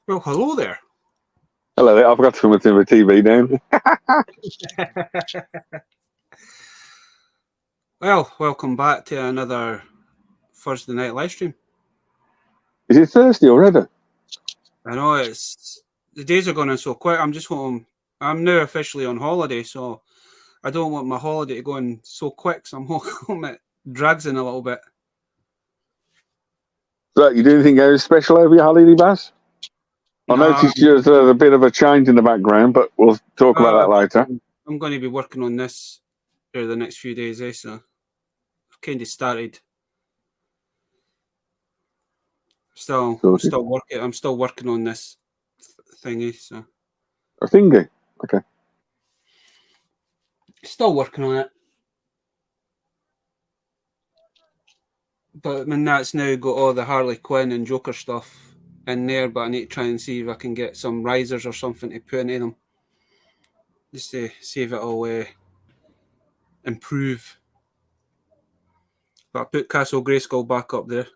Well, hello there. Hello there. I forgot to turn my TV down. Well, welcome back to another Thursday night live stream. Is it Thursday already? I know the days are going on so quick. I'm just home. I'm now officially on holiday, so I don't want my holiday to go on so quick. So I'm home. It drags in a little bit. So you do anything else special over your holiday, Bass? I noticed there's a bit of a change in the background, but we'll talk about that later. I'm going to be working on this for the next few days, so I've kind of started. I'm still working on this thingy. So a thingy, okay. Still working on it, but I mean that's now got all the Harley Quinn and Joker stuff in there. But I need to try and see if I can get some risers or something to put into them, just to see if it'll improve. But I put Castle Grayskull back up there.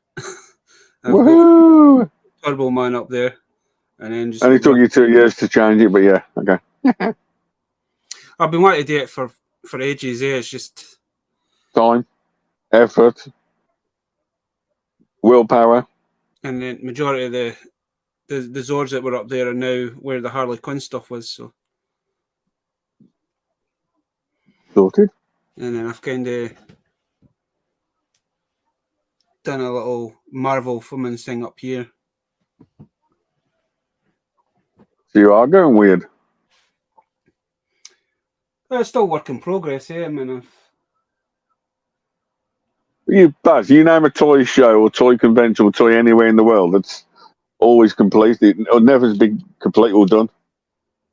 Woohoo! Turbo Man up there, and then just. And it took you 2 years to change it, but yeah, okay. I've been wanting to do it for ages. It's just time, effort, willpower, and then majority of the Zords that were up there are now where the Harley Quinn stuff was. So sorted. And then I've kind of done a little Marvel Women's thing up here. So you are going weird. It's still work in progress, eh? I mean, Buzz, you name a toy show or toy convention or toy anywhere in the world, it's always complete. It'll never be complete or done.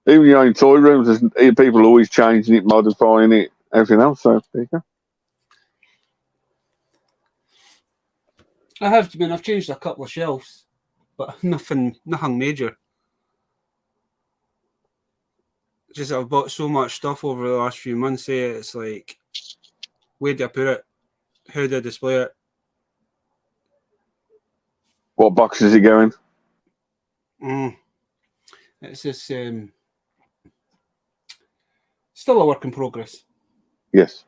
Even your own toy rooms, there's people always changing it, modifying it, everything else. So there you go. I've changed a couple of shelves, but nothing major. Just I've bought so much stuff over the last few months. It's like, where do I put it? How do I display it? What box is it going? It's just still a work in progress. Yes.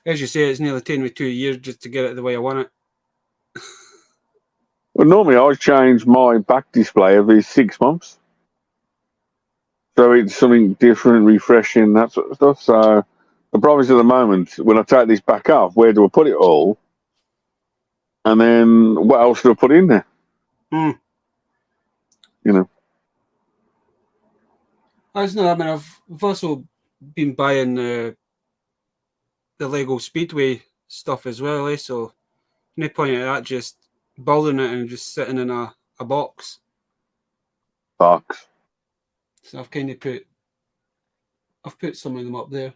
As you say, it's nearly taken me 2 years just to get it the way I want it. Well, normally I change my back display every 6 months. So it's something different, refreshing, that sort of stuff. So the problem is at the moment, when I take this back off, where do I put it all? And then what else do I put in there? You know. I mean, I've also been buying the Lego Speedway stuff as well, so no point at that, just building it and just sitting in a box. So I've kind of put some of them up there.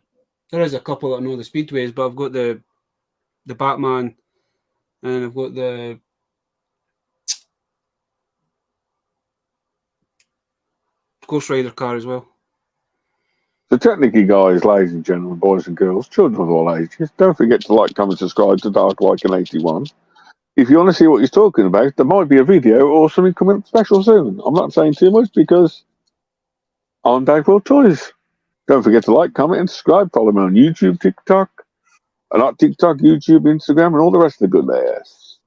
There is a couple that I know the Speedways, but I've got the Batman, and I've got the Ghost Rider car as well. So technically, guys, ladies and gentlemen, boys and girls, children of all ages, don't forget to like, comment, subscribe to Darklycan81. If you want to see what he's talking about, there might be a video or something coming up special soon. I'm not saying too much because I'm DaveWorldtoys. Don't forget to like, comment, and subscribe. Follow me on YouTube, TikTok, not TikTok, YouTube, Instagram, and all the rest of the goodness.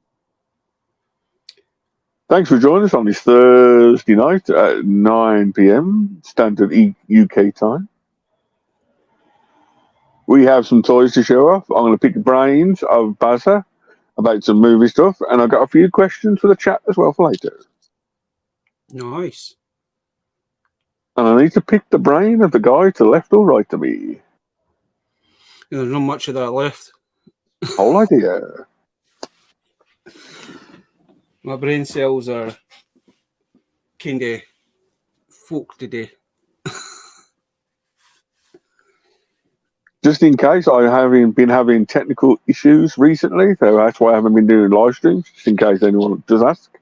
Thanks for joining us on this Thursday night at 9 p.m. Standard UK time. We have some toys to show off. I'm going to pick the brains of Bazza about some movie stuff, and I've got a few questions for the chat as well for later. Nice. And I need to pick the brain of the guy to left or right of me. There's not much of that left. Whole idea. My brain cells are kind of folk today. Just in case, I have been having technical issues recently, so that's why I haven't been doing live streams, just in case anyone does ask.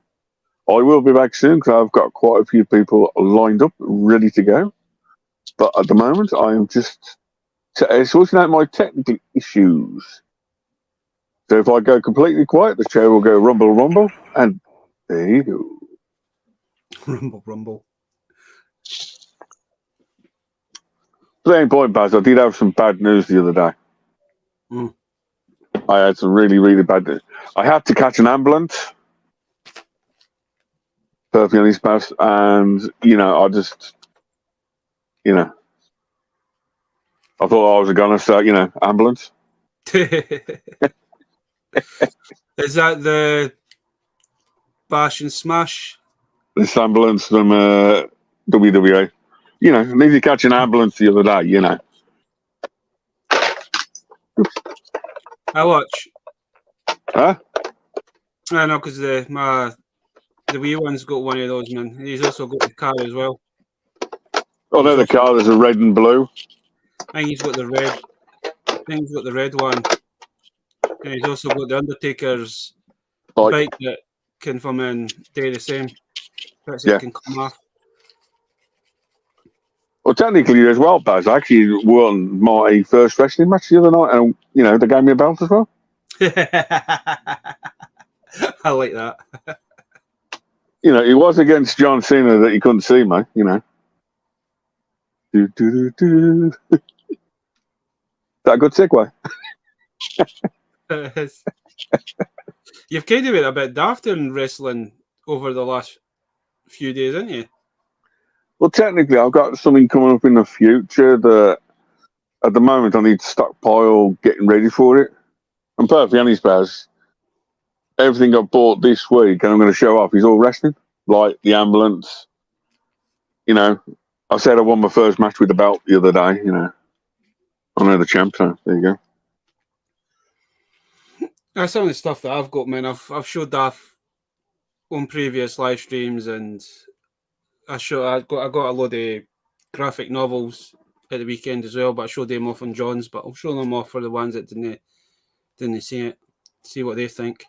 I will be back soon because I've got quite a few people lined up, ready to go. But at the moment, I am just sorting out my technical issues. So if I go completely quiet, the chair will go rumble, rumble, and there you go. Rumble, rumble. Same point, Baz. I did have some bad news the other day. Mm. I had some really, really bad news. I had to catch an ambulance. Perfectly honest, Baz. And, I just, I thought I was going to start, ambulance. Is that the Bash and Smash? This ambulance from WWE. I need to catch an ambulance the other day, I watch. Huh? I know, because the wee one's got one of those, man. He's also got the car as well. Oh, no, the car, there's a red and blue. I think he's got the red. I think he's got the red one. And he's also got the Undertaker's bike that can come in do the same. That's it can come off. Well, technically as well, Baz. I actually won my first wrestling match the other night, and they gave me a belt as well. I like that. It was against John Cena that you couldn't see me. Do do do do. That a good segue? You've kind of been a bit daft in wrestling over the last few days, haven't you? Well, technically, I've got something coming up in the future that, at the moment, I need to stockpile getting ready for it. I'm perfectly honest, Baz. Everything I bought this week and I'm going to show off is all wrestling, like the ambulance. I said I won my first match with the belt the other day. I know the champ, so there you go. That's some of the stuff that I've got, man. I've showed that on previous live streams, and I got a load of graphic novels at the weekend as well, but I showed them off on John's, but I'll show them off for the ones that didn't see it, see what they think.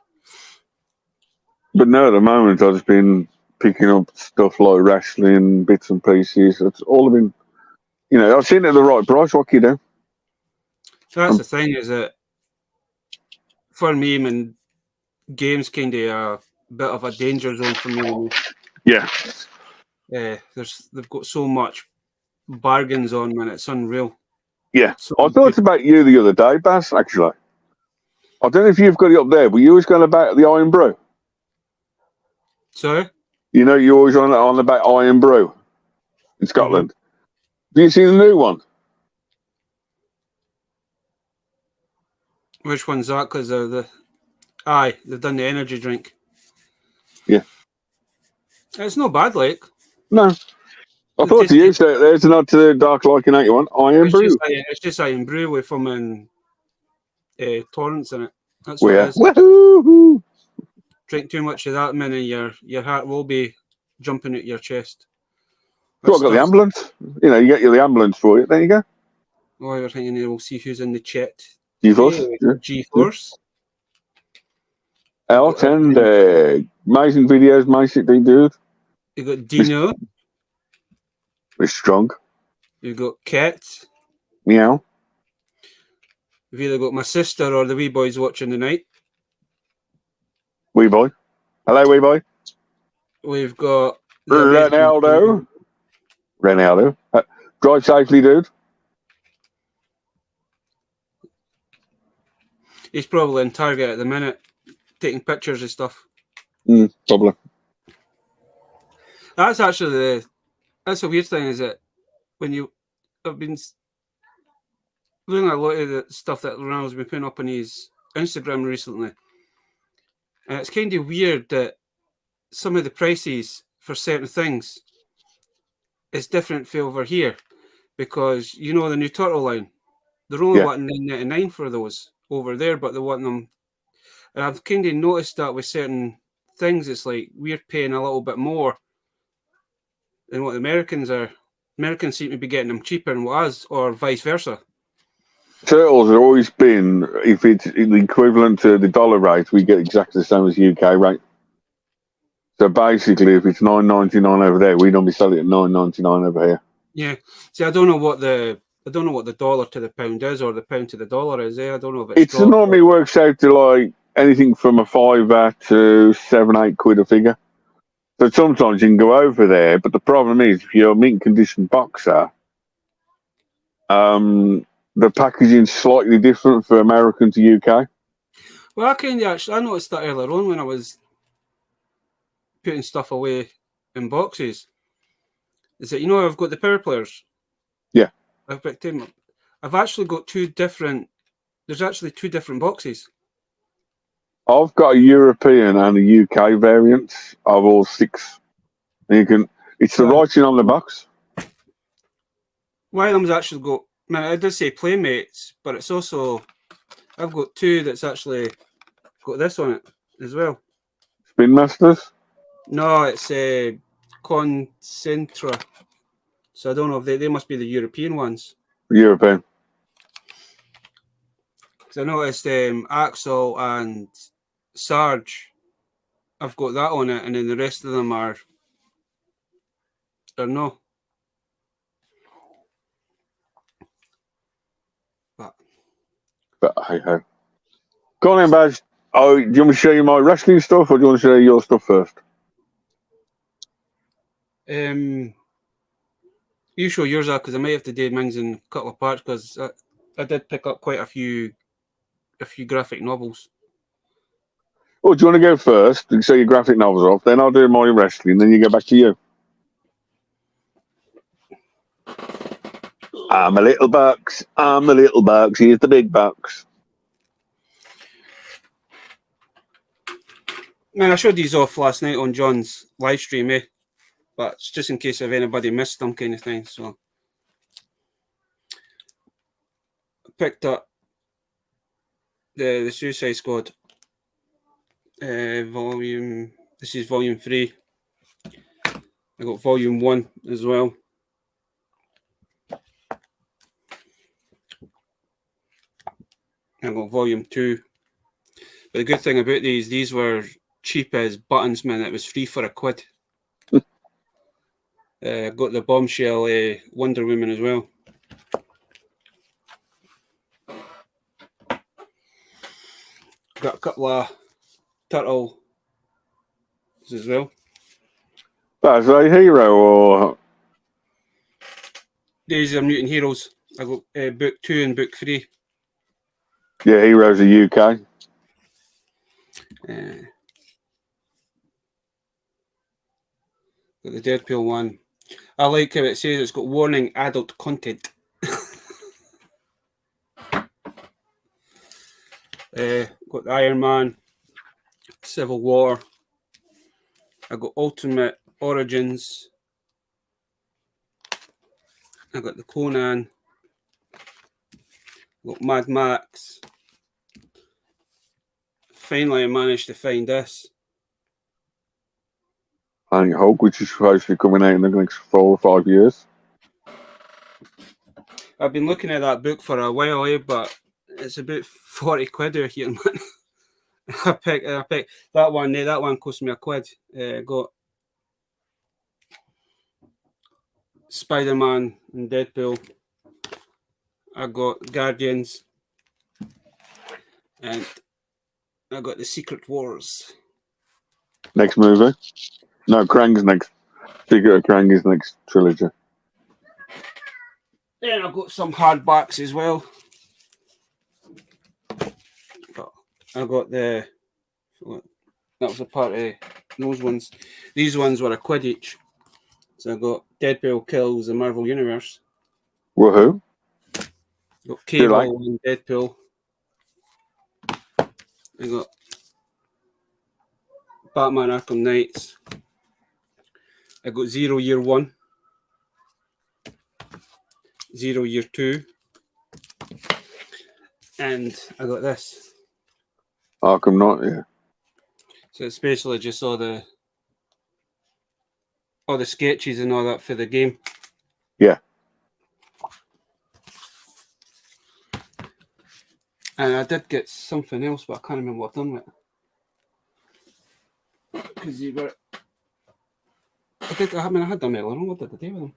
But no, at the moment I've just been picking up stuff like wrestling, bits and pieces. It's all been, I've seen it at the right price. What can you do? So that's the thing, is that for me, man, games kind of a bit of a danger zone for me. Yeah. They've got so much bargains on, man. It's unreal. Yeah. So I thought about you the other day, Baz, actually. I don't know if you've got it up there, but you always going about the Iron Brew. Sorry? You're always on about Iron Brew in Scotland. Have you seen the new one? Which one's that? Because they've done the energy drink. Yeah. It's not bad, like. No. I thought to you, so there's a nod to the Darklycan81 Iron Brew. It's just Iron Brew with them and torrents in it. That's what it is. Woohoo! Drink too much of that, man, and your heart will be jumping at your chest. So I got the ambulance. You get the ambulance for it. There you go. Oh, you're thinking we'll see who's in the chat. GeForce. GeForce. L10, amazing videos, amazing dude. You got Dino. We're strong. You got Cat. Meow. We've either got my sister or the wee boys watching tonight. Wee boy. Hello, wee boy. We've got Ronaldo. Drive safely, dude. He's probably in Target at the minute, taking pictures of stuff. Probably. That's actually that's a weird thing, is that when I've been looking at a lot of the stuff that Ronaldo's been putting up on his Instagram recently, and it's kind of weird that some of the prices for certain things is different from over here, because the new Turtle line, they're only wanting $9.99 for those over there, but they want them. And I've kind of noticed that with certain things, it's like we're paying a little bit more than what the Americans are. Americans seem to be getting them cheaper than what us, or vice versa. Turtles have always been, if it's the equivalent to the dollar rate, we get exactly the same as the UK rate. So basically, if it's $9.99 over there, we normally sell it at $9.99 over here. Yeah. See, I don't know what the dollar to the pound is, or the pound to the dollar is. I don't know if it normally works out to like anything from a £5 to £7-8 a figure. So sometimes you can go over there, but the problem is if you're a mint condition boxer, the packaging's slightly different for American to UK. Well, I noticed that earlier on when I was putting stuff away in boxes. Is that, you know, I've got the power players. Yeah. I've picked them up. I've actually got there's actually two different boxes. I've got a European and a UK variant of all 6. And it's the writing on the box. One of them's actually got, I did say Playmates, but it's also, I've got 2 that's actually got this on it as well. Spin Masters? No, it's Concentra. So I don't know if they must be the European ones. European. Because I noticed Axel and Sarge, I've got that on it, and then the rest of them are no. But hey ho. Go on then, Baz. Oh, do you want me to show you my wrestling stuff, or do you want to show you your stuff first? You show yours out, because I might have to do mine in a couple of parts, because I did pick up quite a few graphic novels. Oh, do you want to go first and show your graphic novels off? Then I'll do my wrestling, then you go back to you. I'm a little box. I'm a little box. Here's the big box. Man, I showed these off last night on John's live stream, but it's just in case if anybody missed them, kind of thing. So I picked up the Suicide Squad volume. This is volume 3. I got volume 1 as well. I got volume 2. But the good thing about these were cheap as buttons, man. It was free for £1. Got the Bombshell Wonder Woman as well. Got a couple of Turtles as well. That's a hero, or These are Mutant Heroes. I got book 2 and book 3. yeah, Heroes are UK. Got the Deadpool one. I like how it says it's got warning adult content. Got the Iron Man, Civil War. I got Ultimate Origins. I got the Conan. Got Mad Max. Finally, I managed to find this. And Hulk, which is supposed to be coming out in the next 4 or 5 years. I've been looking at that book for a while, but it's about 40 quid out here, man. I picked that one. That one cost me £1. Got Spider-Man and Deadpool. I got Guardians, and I got the Secret Wars. Next movie? No, Krang's next. Secret of Krang is next trilogy. Then I've got some hardbacks as well. I got that was a part of those ones. These ones were £1 each. So I got Deadpool Kills the Marvel Universe. Woohoo. Got Cable and Deadpool. I got Batman Arkham Knights. I got 0 Year 1. 0 Year 2. And I got this. Arkham Knight, yeah. So it's basically just all the sketches and all that for the game. Yeah. And I did get something else, but I can't remember what I've done with it. Because you were... I had them earlier on. What did I do with them?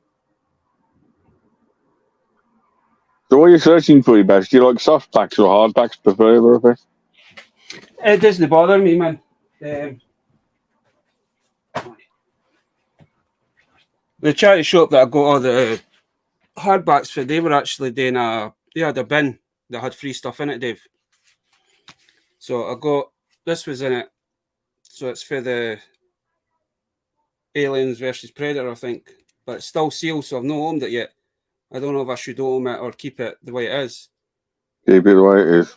So what are you searching for, you best? Do you like softbacks or hardbacks preferably? It doesn't bother me, man. The charity shop that I got all the hardbacks for, they were actually doing they had a bin that had free stuff in it, Dave. So I got, this was in it. So it's for the Aliens versus Predator, I think. But it's still sealed, so I've not opened it yet. I don't know if I should open it or keep it the way it is. Keep it the way it is.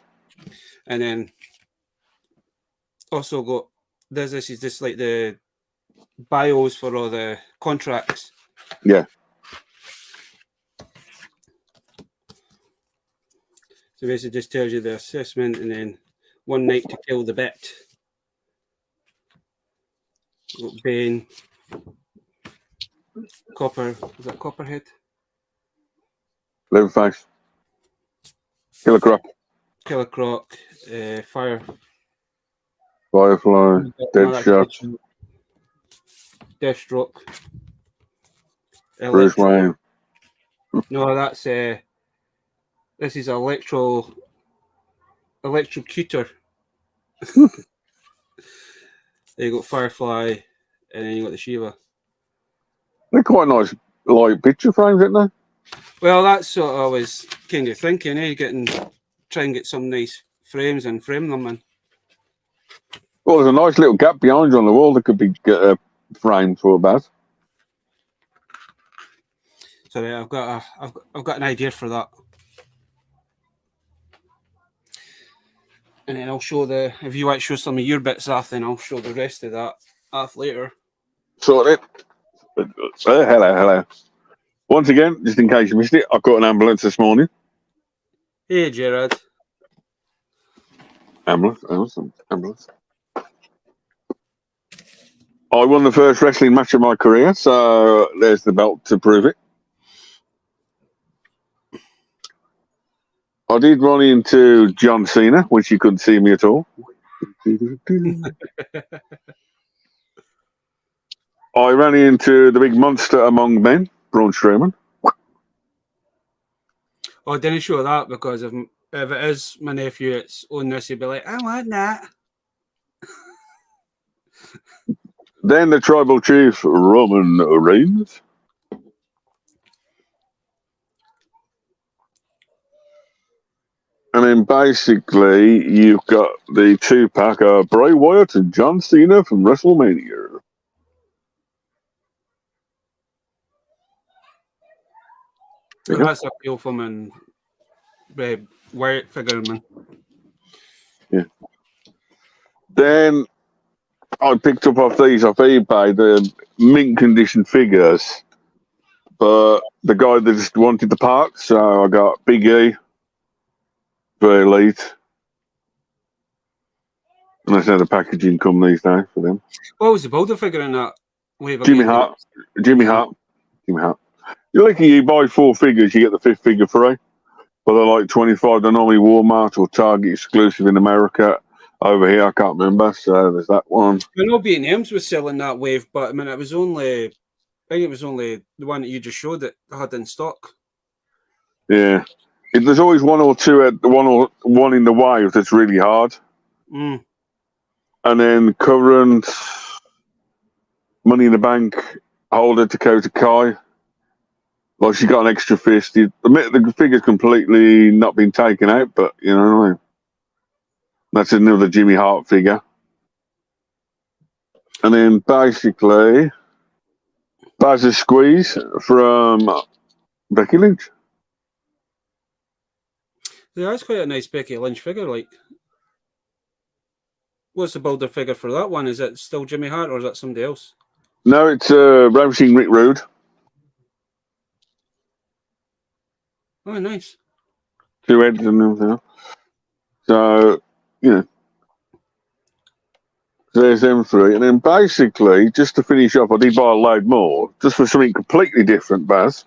And then also got this is just like the bios for all the contracts. Yeah. So basically just tells you the assessment and then one night to kill the bet. Got Bane, Copper, is that Copperhead? Leatherface. Killer Croc. Killer Croc, Fire. Firefly. Deadshot. Deathstroke. Bruce Wayne. No, that's this is electrocutor. There you got Firefly, and then you got the Shiva. They're quite nice, like picture frames, aren't they? Well, that's what I was kind of thinking. Try and get some nice frames and frame them in. Well, there's a nice little gap behind you on the wall that could be framed for about. So I've got an idea for that. And then I'll show if you want to show some of your bits off, then I'll show the rest of that off later. Sorted. Hello. Once again, just in case you missed it, I got an ambulance this morning. Hey, Gerard. Ambulance. I won the first wrestling match of my career, so there's the belt to prove it. I did run into John Cena, which you couldn't see me at all. I ran into the big monster among men, Braun Strowman. I didn't show that because if it is my nephew, it's on this, he'd be like, I want that. Then the tribal chief, Roman Reigns. And then basically, you've got the 2-pack of Bray Wyatt and John Cena from WrestleMania. That's a appeal for me and Wyatt figure, man. Yeah. Then I picked up off eBay the mint condition figures, but the guy that just wanted the parts, so I got Big E, very elite. And that's how the packaging come these days for them. What was the builder figure in that wave? Jimmy Hart. You're lucky you buy 4 figures, you get the 5th figure free. But they're like 25. They're normally Walmart or Target exclusive in America. Over here, I can't remember. So there's that one. I know B&M's was selling that wave, but I mean, I think it was only the one that you just showed that I had in stock. Yeah. There's always one or two at one in the wave that's really hard. Mm. And then current Money in the Bank holder Dakota Kai. Like she got an extra fist. The figure's completely not been taken out, but you know what I mean? That's another Jimmy Hart figure. And then basically Baz's Squeeze from Becky Lynch. Yeah, that's quite a nice Becky Lynch figure. Like, what's the builder figure for that one? Is it still Jimmy Hart or is that somebody else? No, it's Ravishing Rick Rude. Oh, nice. 2 heads and everything. So, you know, there's them 3. And then basically, just to finish up, I did buy a load more, just for something completely different, Baz.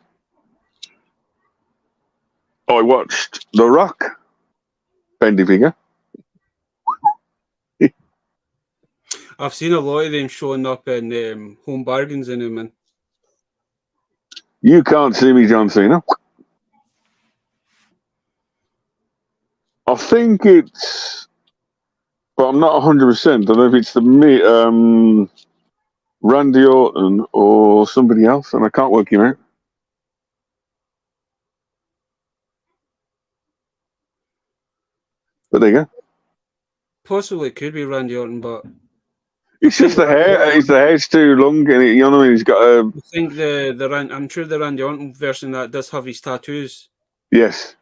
I watched The Rock, Bendy figure. I've seen a lot of them showing up in Home Bargains in them, man. You can't see me, John Cena. I think it's, but I'm not 100%. I don't know if it's the Randy Orton or somebody else, and I can't work him out. But there you go. Possibly could be Randy Orton, but It's just the hair. The hair's too long, and you know what I mean. He's got a. I think I'm sure the Randy Orton version that does have his tattoos. Yes.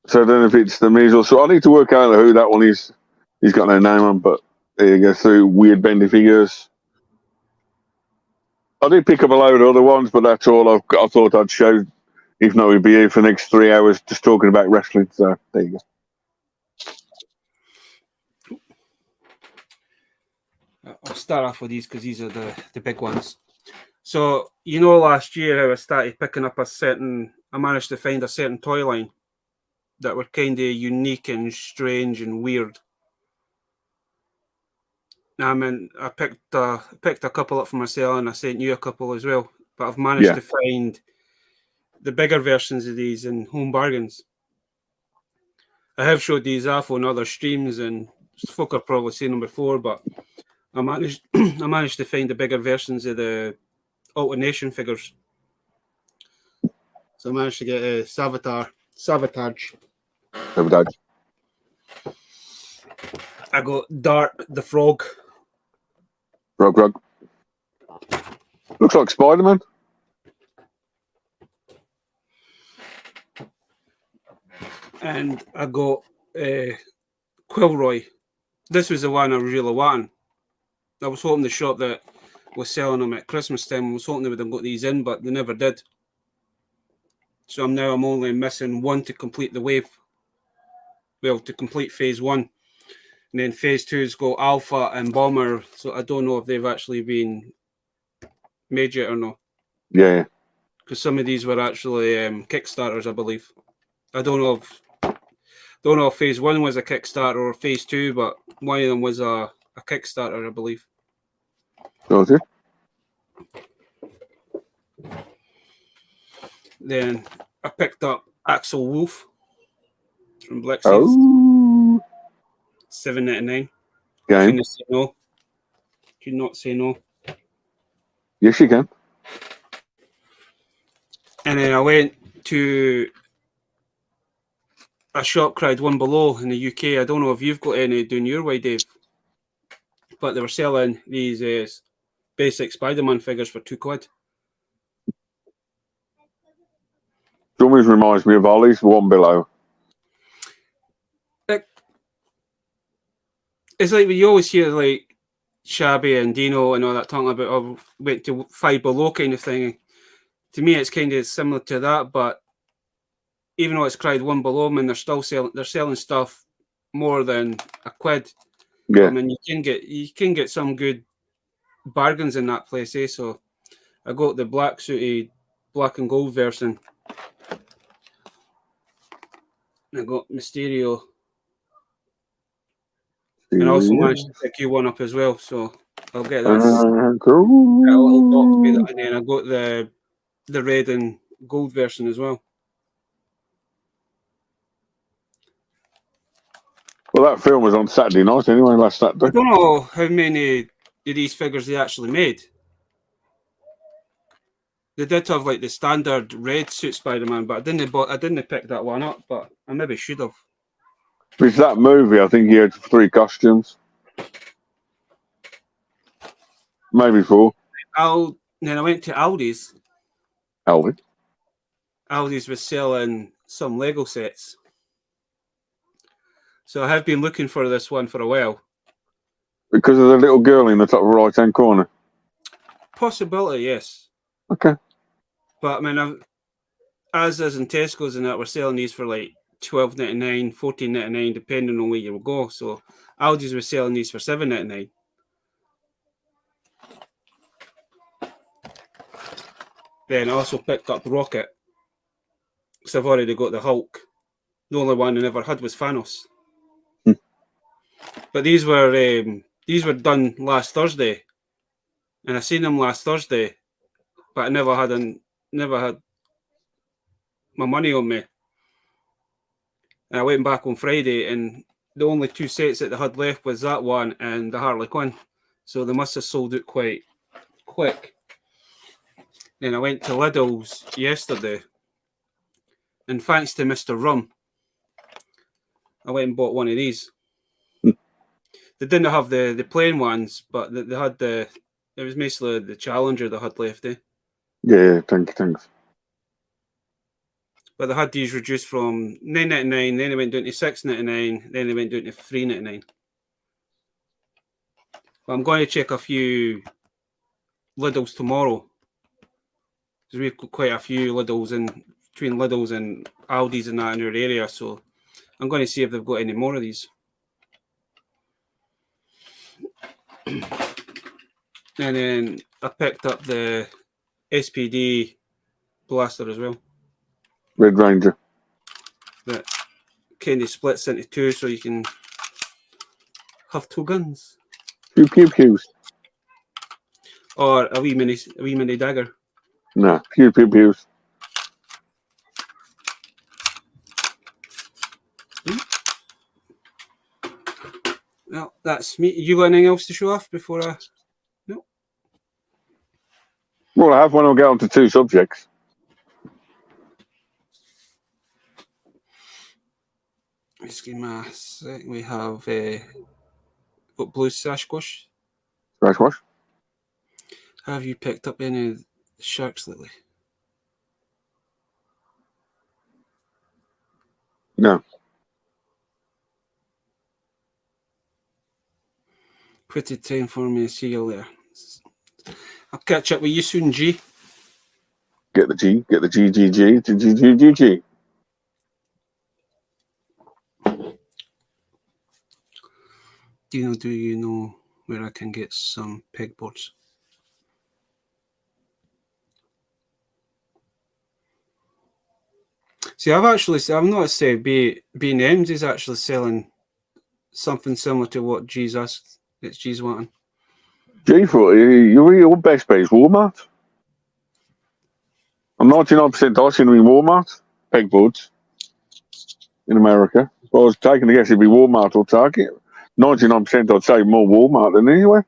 So I don't know if it's the Miz or so. I need to work out who that one is. He's got no name on, but there you go. Through weird bendy figures. I did pick up a load of other ones, but that's all I thought I'd show. If not, we'd be here for the next 3 hours just talking about wrestling. So there you go. I'll start off with these because these are the big ones. So, you know, last year I started picking up I managed to find a certain toy line that were kind of unique and strange and weird. I mean, I picked a couple up for myself, and I sent you a couple as well. But I've managed to find the bigger versions of these in home bargains. I have showed these off on other streams, and folk have probably seen them before. But I managed to find the bigger versions of the Alternation figures. So I managed to get a Savatage. I got Dark the Frog. Frog. Looks like Spider-Man. And I got Quilroy. This was the one I really wanted. I was hoping the shop that was selling them at Christmas time, I was hoping they would have got these in, but they never did. So I'm only missing one to complete the wave. Well, to complete phase 1. And then phase 2's got Alpha and Bomber. So I don't know if they've actually been made yet or not. Yeah. Because some of these were actually Kickstarters, I believe. I don't know if phase 1 was a Kickstarter or phase 2, but one of them was a Kickstarter, I believe. Okay. Then I picked up Axel Wolf from Black Seeds. Oh. $7.99. Game. Couldn't say no. Could not say no. Yes, you can. And then I went to a shop called One Below in the UK. I don't know if you've got any doing your way, Dave, but they were selling these basic Spider-Man figures for £2. It always reminds me of Ollie's One Below. It's like you always hear like Shabby and Dino and all that talking about, oh, went to Five Below kind of thing. To me, it's kind of similar to that, but even though it's cried One Below, I mean, they're selling stuff more than £1. Yeah. I mean, you can get some good bargains in that place, eh? So I got the black and gold version. I got Mysterio. And I also managed to pick you one up as well, so I'll get that. Cool. A little box with it, and then I got the red and gold version as well. Well, that film was on Saturday night anyway, last Saturday. I don't know how many of these figures they actually made. They did have like the standard red suit Spider-Man, but I didn't pick that one up, but I maybe should have. It's that movie, I think he had 3 costumes. Maybe 4. Then I went to Aldi's. Aldi's was selling some Lego sets. So I have been looking for this one for a while. Because of the little girl in the top right-hand corner? Possibility, yes. Okay. But I mean, Asda's and Tesco's and that were selling these for like $12.99, $14.99, depending on where you will go. So Aldi's was selling these for $7.99. Then I also picked up Rocket, because I've already got the Hulk. The only one I never had was Thanos. But these were done last Thursday, and I seen them last Thursday, but I never had my money on me. And I went back on Friday, and the only 2 sets that they had left was that one and the Harley Quinn. So they must have sold it quite quick. Then I went to Lidl's yesterday, and thanks to Mr. Rum, I went and bought one of these. They didn't have the plain ones, but they had it was mostly the Challenger they had left, eh? Yeah, thanks. But they had these reduced from $9.99, then they went down to $6.99, then they went down to $3.99. But I'm going to check a few Lidl's tomorrow. Because we've got quite a few Lidl's between Lidl's and Aldi's and that in our area, so I'm going to see if they've got any more of these. And then I picked up the SPD blaster as well. Red Ranger. That kind of splits into two, so you can have two guns. Pew pew pews. Or a wee mini dagger. No, pew pew pews. Well, that's me. You got anything else to show off before I... No. Well, I have when I'll get on to two subjects. Just give me a sec. We have got Blue Sasquatch. Sasquatch. Have you picked up any of the sharks lately? No. Pretty time for me to see you later. I'll catch up with you soon, G. Get the G, get the G. Do you know where I can get some pegboards? See, I've noticed B&M's is actually selling something similar to what G's asked. It's G's wanting. G for your best bet is Walmart. I'm 99% dicing in Walmart pegboards in America. If I was taking a guess, it'd be Walmart or Target. 99% I'd say more Walmart than anywhere.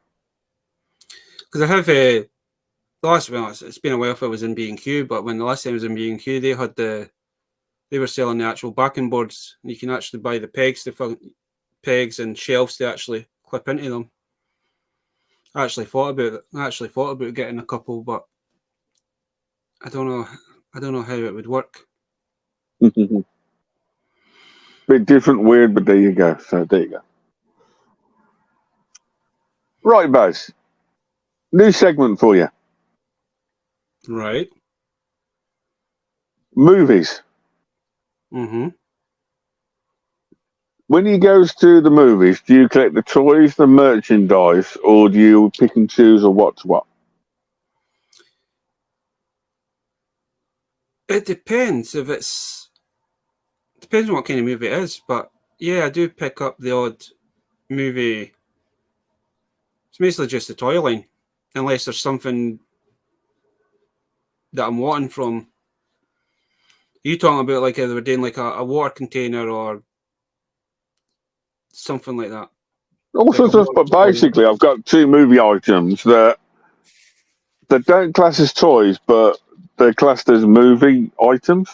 Because I have it's been a while if I was in B&Q, but when the last time I was in B&Q, they were selling the actual backing boards. And you can actually buy the pegs and shelves to actually clip into them. I actually thought about getting a couple, but I don't know how it would work. Bit different, weird, but there you go. So there you go. Right, Buzz. New segment for you. Right. Movies. Mm-hmm. When he goes to the movies, do you collect the toys, the merchandise, or do you pick and choose or what's what? It depends depends on what kind of movie it is, but yeah, I do pick up the odd movie. It's mostly just the toy line, unless there's something that I'm wanting from. Are you talking about like if they were doing like a water container or something like that? Also, but basically, I've got two movie items that don't class as toys, but they're classed as movie items.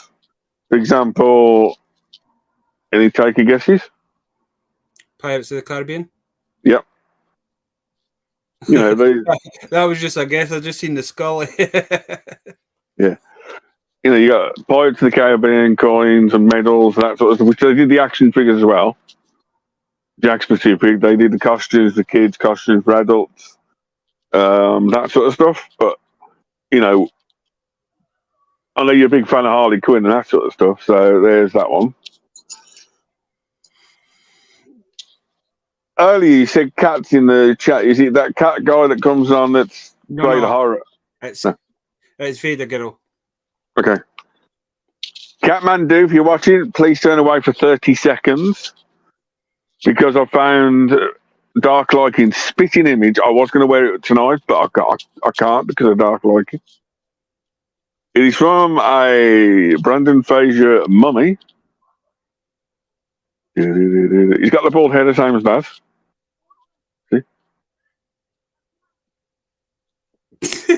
For example, any taker guesses? Pirates of the Caribbean? Yep. You know, that was just a guess. I just seen the skull. Yeah. You know, you got Pirates of the Caribbean coins and medals and that sort of stuff, which they did the action figures as well. Jack specific, they did the costumes, the kids' costumes for adults, that sort of stuff. But, you know, I know you're a big fan of Harley Quinn and that sort of stuff, so there's that one. Earlier you said cats in the chat. Is it that cat guy that comes on that's great horror? It's Vader Girl. Okay. Catmandu, if you're watching, please turn away for 30 seconds. Because I found Darklycan spitting image. I was going to wear it tonight, but I can't because of Darklycan. It is from a Brandon Fraser mummy. He's got the bald head the same as that. See?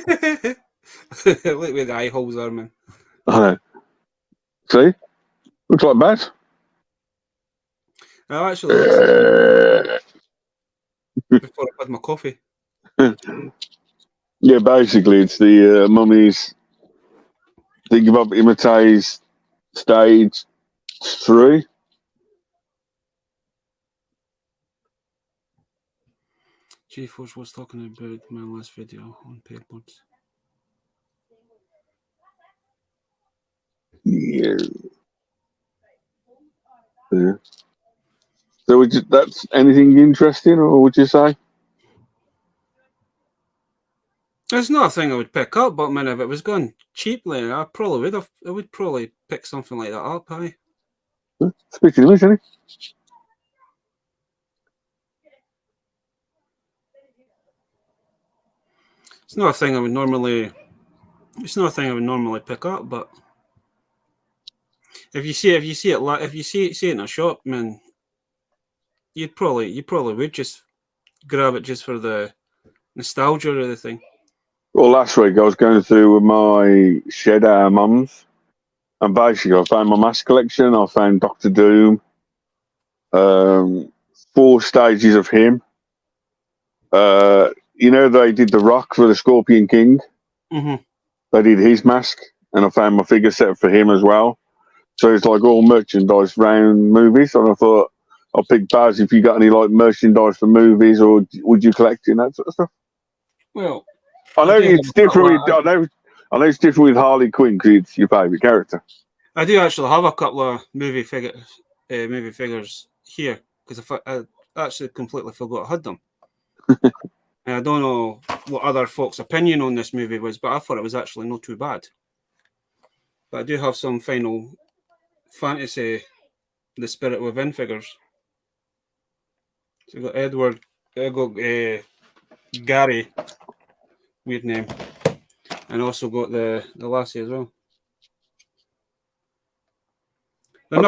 Look where the eye holes are, man. I know. See? Looks like bats. Well, actually, looks like before I had my coffee. Yeah, basically, it's the mummies. Think of Imitate stage 3. G-Force was talking about my last video on paperboards. Yeah. Yeah. So that's anything interesting, or would you say? It's not a thing I would pick up, but man, if it was going cheaply, I probably would have. I would probably pick something like that up. Aye. Speaking of which, isn't it? It's not a thing I would normally. It's not a thing I would normally pick up, but if you see it in a shop, man, you probably would just grab it just for the nostalgia of the thing. Well, last week I was going through my shed at our mum's, and basically I found my mask collection. I found Doctor Doom, 4 stages of him. They did the Rock for the Scorpion King. Mm-hmm. They did his mask, and I found my figure set for him as well. So it's like all merchandise round movies. And I thought I'll pick Baz if you got any like merchandise for movies, or would you collect that sort of stuff? Well, I know it's different. I know it's different with Harley Quinn because it's your favourite character. I do actually have a couple of movie figures here because I actually completely forgot I had them. And I don't know what other folks' opinion on this movie was, but I thought it was actually not too bad. But I do have some Final Fantasy, The Spirit Within figures. So we've got Edward, Gary, weird name, and also got the lassie as well. They're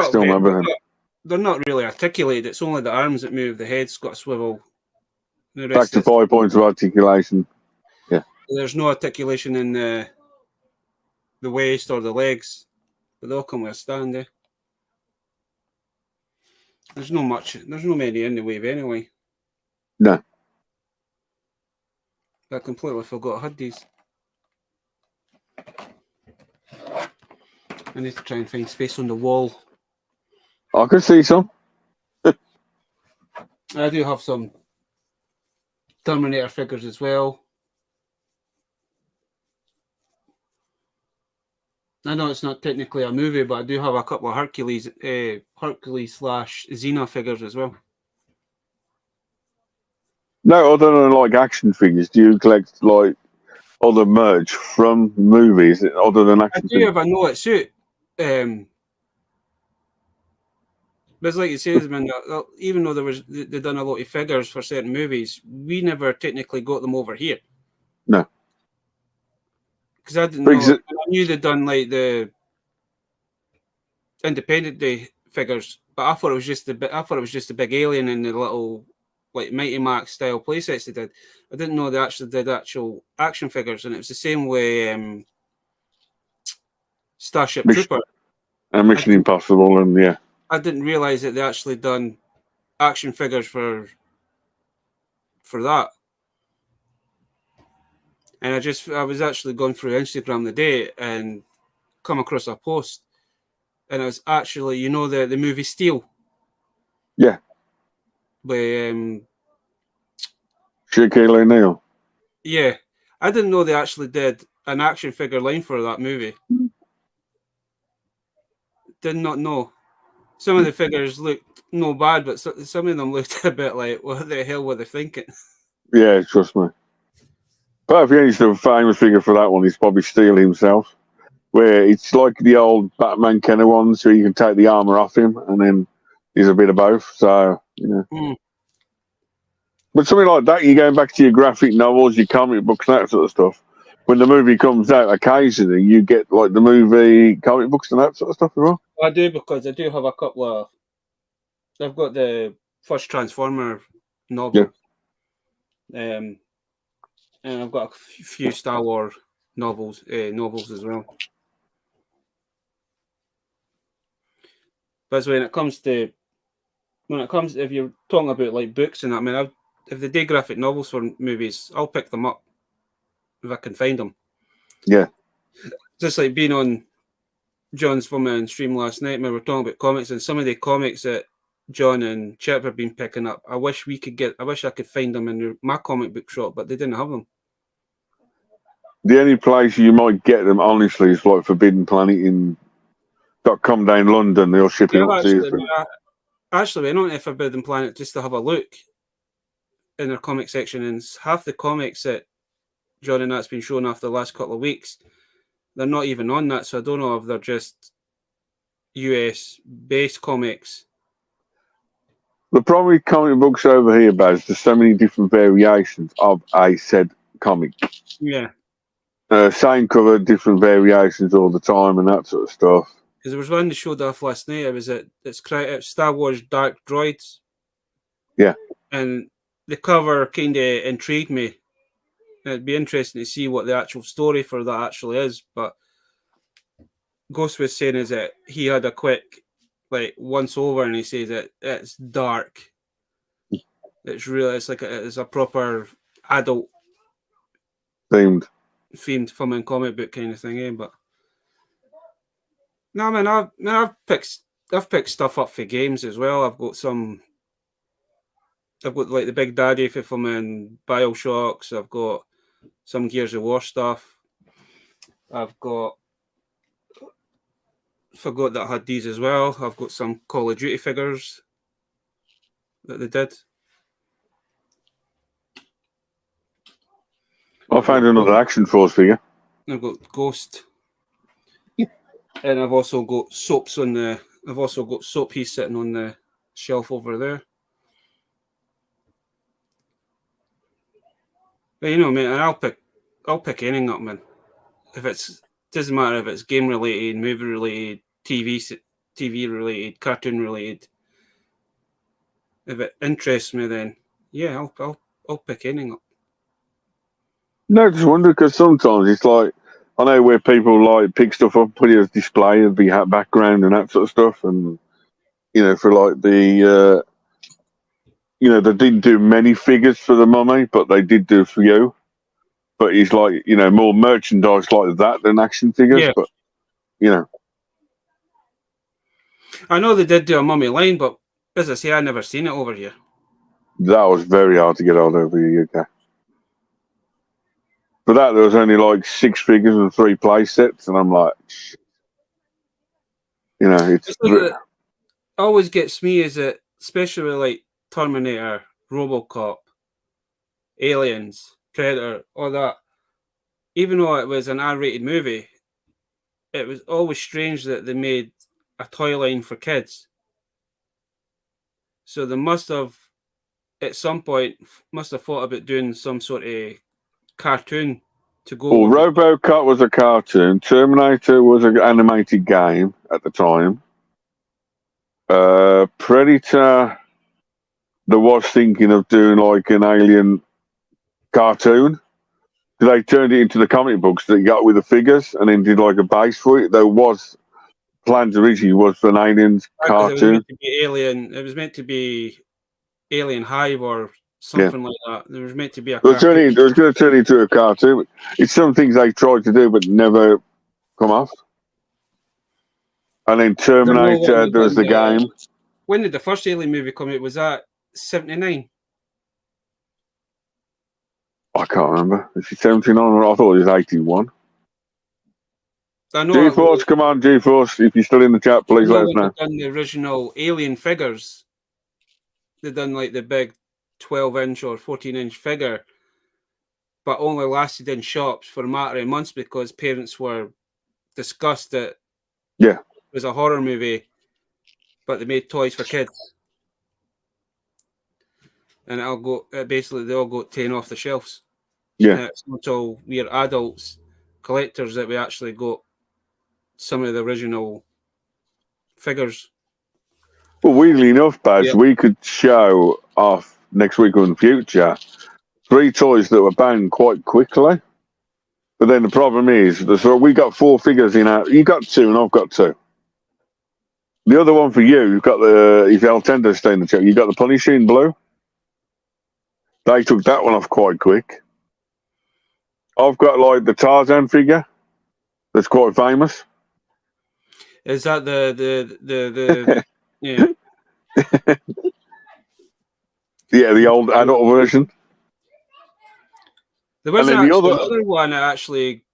not really articulated. It's only the arms that move. The head's got a swivel. Back to 5 points of articulation. Yeah. There's no articulation in the waist or the legs, but they all come with a stand there. There's no many in the wave anyway. No. I completely forgot I had these. I need to try and find space on the wall. I could see some. I do have some Terminator figures as well. I know it's not technically a movie, but I do have a couple of Hercules / Xena figures as well. No, other than like action figures, do you collect like other merch from movies other than action figures? I do have a no suit. But it's like it says, man, even though they done a lot of figures for certain movies, we never technically got them over here. No. Because I didn't know. I knew they'd done like the Independent Day figures, but I thought it was just the big alien and the little like Mighty Max style playsets they did. I didn't know they actually did actual action figures, and it was the same way Starship Trooper and Mission Impossible, and yeah. I didn't realize that they actually done action figures for that. And I was actually going through Instagram the day and come across a post, and it was actually, the movie Steel. Yeah. By Shaquille O'Neal. Yeah. I didn't know they actually did an action figure line for that movie. Did not know. Some of the figures looked no bad, but some of them looked a bit like, what the hell were they thinking? Yeah, trust me. But if you need the famous figure for that one, he's probably Steel himself, where it's like the old Batman kind of ones, so you can take the armor off him, and then he's a bit of both. So, But something like that, you're going back to your graphic novels, your comic books, that sort of stuff. When the movie comes out, occasionally you get like the movie comic books and that sort of stuff as well. I do, because I do have a couple of. I've got the first Transformer novel. Yeah. and I've got a few Star Wars novels as well. But when it comes to if you're talking about like books and that, I mean, if they do graphic novels for movies, I'll pick them up if I can find them. Yeah. Just like being on John's stream last night, we were talking about comics, and some of the comics that John and Chip have been picking up, I wish I could find them in my comic book shop, but they didn't have them. The only place you might get them, honestly, is like Forbidden Planet in .com down London. They'll ship it upstairs. Actually, I went on Forbidden Planet just to have a look in their comic section, and half the comics that John and that's been shown after the last couple of weeks, they're not even on that, so I don't know if they're just US based comics. The problem with comic books over here, Baz, there's so many different variations of a said comic. Yeah. Same cover, different variations all the time and that sort of stuff. Because there was one that showed off last night. It's Star Wars Dark Droids. Yeah. And the cover kind of intrigued me. It'd be interesting to see what the actual story for that actually is. But Ghost was saying is that he had a quick, like, once over, and he says that it's dark. It's really, it's a proper adult themed film and comic book kind of thing, eh? But no, man, I've picked stuff up for games as well. I've got like the Big Daddy for filming BioShocks. I've got some Gears of War stuff. I've got forgot that I had these as well. I've got some Call of Duty figures that they did. I found another Action Force figure. I've got Ghost. And I've also got soaps I've also got soap he's sitting on the shelf over there. But you know, man, I'll pick anything up, man. Doesn't matter if it's game related, movie related, TV related, cartoon related. If it interests me, then yeah, I'll pick anything up. No, I just wonder because sometimes it's like I know where people like pick stuff up, put it as display of the background and that sort of stuff, and you know, for like the they didn't do many figures for the mummy, but they did do a few. But it's like, more merchandise like that than action figures. Yeah. But I know they did do a mummy line, but as I say, I never seen it over here. That was very hard to get hold over the UK. For that, there was only like 6 figures and 3 play sets, and I'm like, it's always gets me is that, especially with like Terminator, RoboCop, Aliens, Predator, all that. Even though it was an R-rated movie, it was always strange that they made a toy line for kids. So they must have, at some point, thought about doing some sort of cartoon to go. Well, RoboCop was a cartoon. Terminator was an animated game at the time. Predator, they was thinking of doing like an alien cartoon. They turned it into the comic books that you got with the figures and then did like a base for it. There was plans originally was for an aliens cartoon. It was meant to be Alien Hive or something like that. There was meant to be a it was going to turn into a cartoon. It's some things they tried to do but never come off. And then Terminator, there was the game. When did the first Alien movie come out? Was that 79? I can't remember. Is it 79 or I thought it was 81? G-Force, come on, G-Force. If you're still in the chat, please let us know. They've done the original Alien figures. They've done like the big 12-inch or 14-inch figure, but only lasted in shops for a matter of months because parents were disgusted. Yeah. It was a horror movie, but they made toys for kids. And basically they all got taken off the shelves. Yeah. It's not until we're adults, collectors, that we actually got some of the original figures. Well, weirdly enough, Baz, we could show off next week or in the future 3 toys that were banned quite quickly. But then the problem is, so we got 4 figures in our. You got 2, and I've got 2. The other one for you, you've got the. If El Tendo stay in the chat, you got the Punisher in blue. They took that one off quite quick. I've got like the Tarzan figure. That's quite famous. Is that the yeah? Yeah, the old adult version. There was And then the another one that actually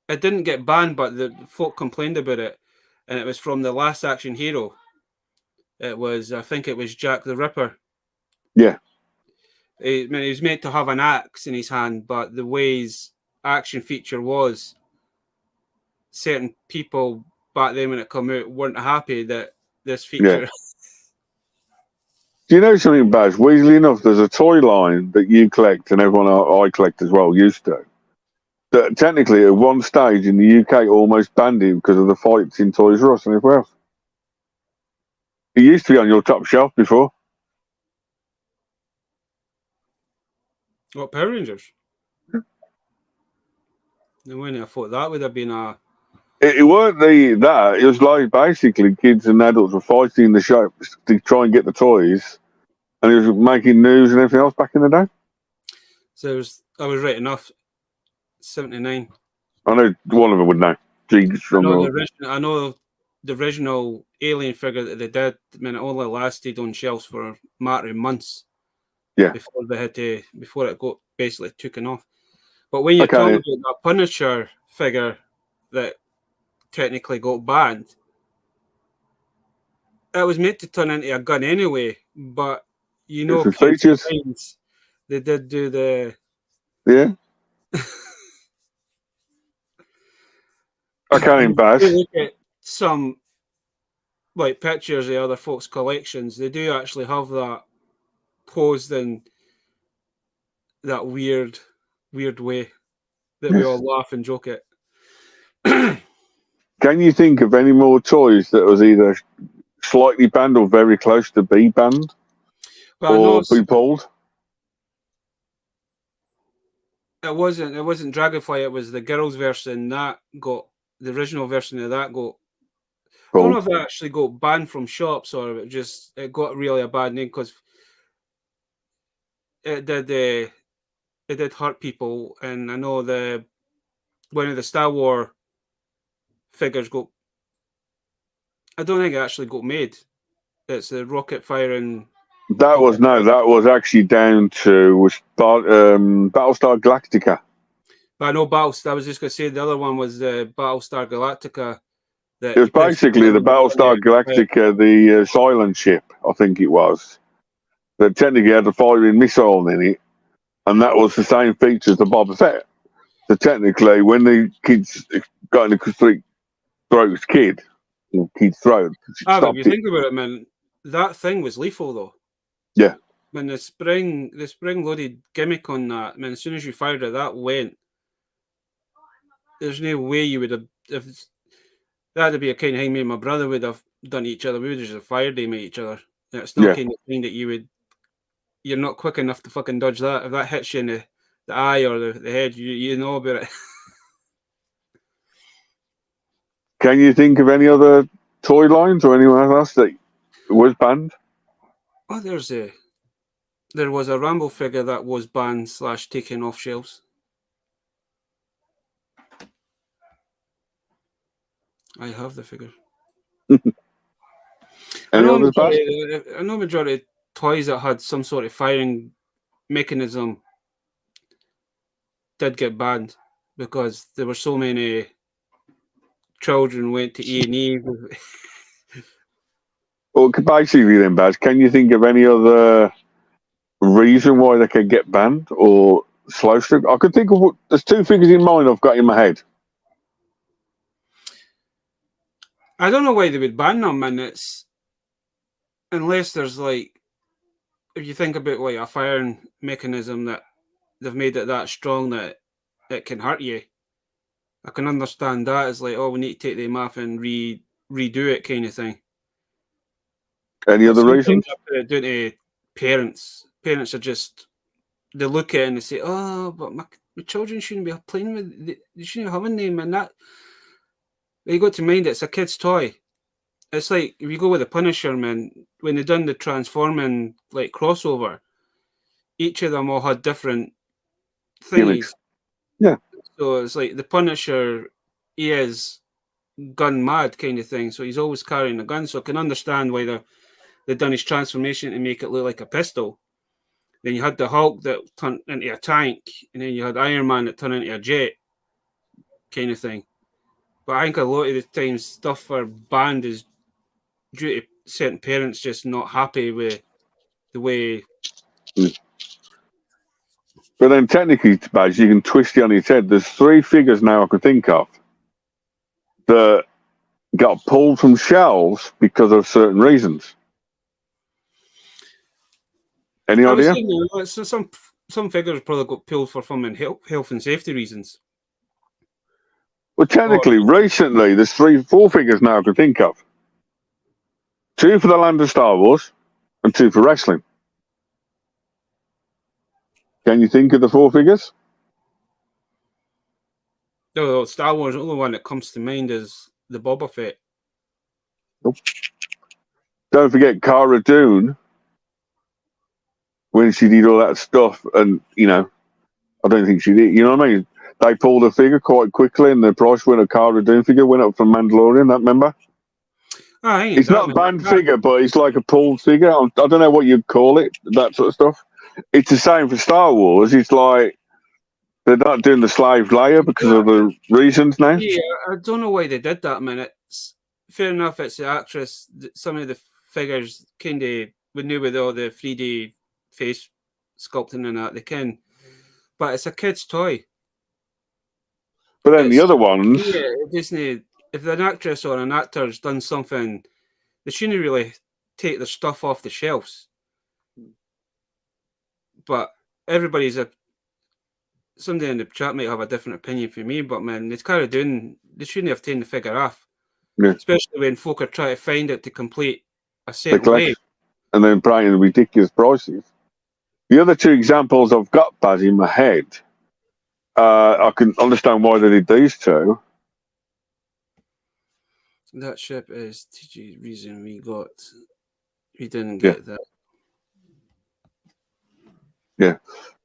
it didn't get banned, but the folk complained about it, and it was from the Last Action Hero. It was, I think, it was Jack the Ripper. Yeah. He was meant to have an axe in his hand, but the way his action feature was, certain people back then when it came out weren't happy that this feature. Yeah. Do you know something, Baz? Weirdly enough, there's a toy line that you collect and everyone I collect as well used to. That technically at one stage in the UK almost banned him because of the fights in Toys R Us and everywhere else. It used to be on your top shelf before. What, Power Rangers? No way, I thought that would have been a. It weren't that. It was like basically kids and adults were fighting in the shops to try and get the toys, and it was making news and everything else back in the day. So I was right enough. 79. I know one of them would know. I know the original Alien figure that they did. I mean, it only lasted on shelves for a matter of months. Yeah. Before it got basically taken off. But when you're talking about that Punisher figure that technically got banned, it was meant to turn into a gun anyway. But you know, features. They did do the. Yeah. I can't even pass. Look at some like pictures of other folks' collections. They do actually have that posed in that weird way that we all laugh and joke at. Can you think of any more toys that was either slightly banned or very close to be banned or be pulled? It wasn't Dragonfly. It was the girls' version that got the original version of that got. I don't know if it actually got banned from shops or it got really a bad name because it did hurt people. And I know one of the Star Wars figures got. I don't think it actually got made. It's the rocket firing. That was actually down to Battlestar Galactica. But I know I was just going to say the other one was the Battlestar Galactica. It was basically the Battlestar Galactica, the silent ship, I think it was. That technically had a firing missile in it, and that was the same feature as the Boba Fett. So technically, when the kids got in the throat's kid's throat, if you think about it, man, that thing was lethal though. Yeah. When the spring loaded gimmick on that, I mean, as soon as you fired it, that went. There's no way you would have. If that'd be a kind of thing me and my brother would have done each other. We would just have fired them at each other. It's not kind of thing that you're not quick enough to fucking dodge that. If that hits you in the eye or the head, you know about it. Can you think of any other toy lines or anyone else that was banned? Oh, there was a Rambo figure that was banned / taken off shelves. I have the figure. I know majority of toys that had some sort of firing mechanism did get banned because there were so many children went to E&E. Well, basically then, Baz, can you think of any other reason why they could get banned or slow strip? I could think of there's 2 figures in mind I've got in my head. I don't know why they would ban them, and unless there's like, if you think about like a firing mechanism that they've made it that strong that it can hurt you. I can understand that as like, oh, we need to take them off and redo it kind of thing. Any other reasons? Due to parents parents are just, they look at it and they say, "Oh, but my children shouldn't be playing with. They shouldn't have a name." And that, you got to mind it's a kid's toy. It's like if you go with the Punisher, man. When they done the Transforming like crossover, each of them all had different thingies. Gimmicks. Yeah. So it's like the Punisher, he is gun mad kind of thing. So he's always carrying a gun. So I can understand why they've done his transformation to make it look like a pistol. Then you had the Hulk that turned into a tank, and then you had Iron Man that turned into a jet, kind of thing. But I think a lot of the times stuff for banned is due to certain parents just not happy with the way. But then technically, Baz, you can twist it on its head. There's 3 figures now I could think of that got pulled from shelves because of certain reasons. Any idea? So some figures probably got pulled for from health and safety reasons. Well, technically, recently, there's 4 figures now I could think of. 2 for the Land of Star Wars and 2 for wrestling. Can you think of the 4 figures? No, Star Wars, the only one that comes to mind is the Boba Fett. Nope. Don't forget Cara Dune, when she did all that stuff, and, I don't think she did. You know what I mean? They pulled a figure quite quickly, and the price went a Cara Dune figure went up from Mandalorian. That remember? It's not a banned figure, but it's like a pulled figure. I don't know what you'd call it. That sort of stuff. It's the same for Star Wars. It's like they're not doing the slave layer because of the reasons now. Yeah, I don't know why they did that, man. It's fair enough. It's the actress. Some of the figures kind of we knew with all the 3D face sculpting and that they can, but it's a kid's toy. But then the other ones, Disney. If an actress or an actor's done something, they shouldn't really take their stuff off the shelves. But everybody's somebody in the chat might have a different opinion from me, but man, it's kind of doing. They shouldn't have taken the figure off, especially when folk are trying to find it to complete a certain way, and then paying ridiculous prices. The other 2 examples I've got, Baz, in my head, I can understand why they did these 2. That ship is the reason we didn't get that. Yeah.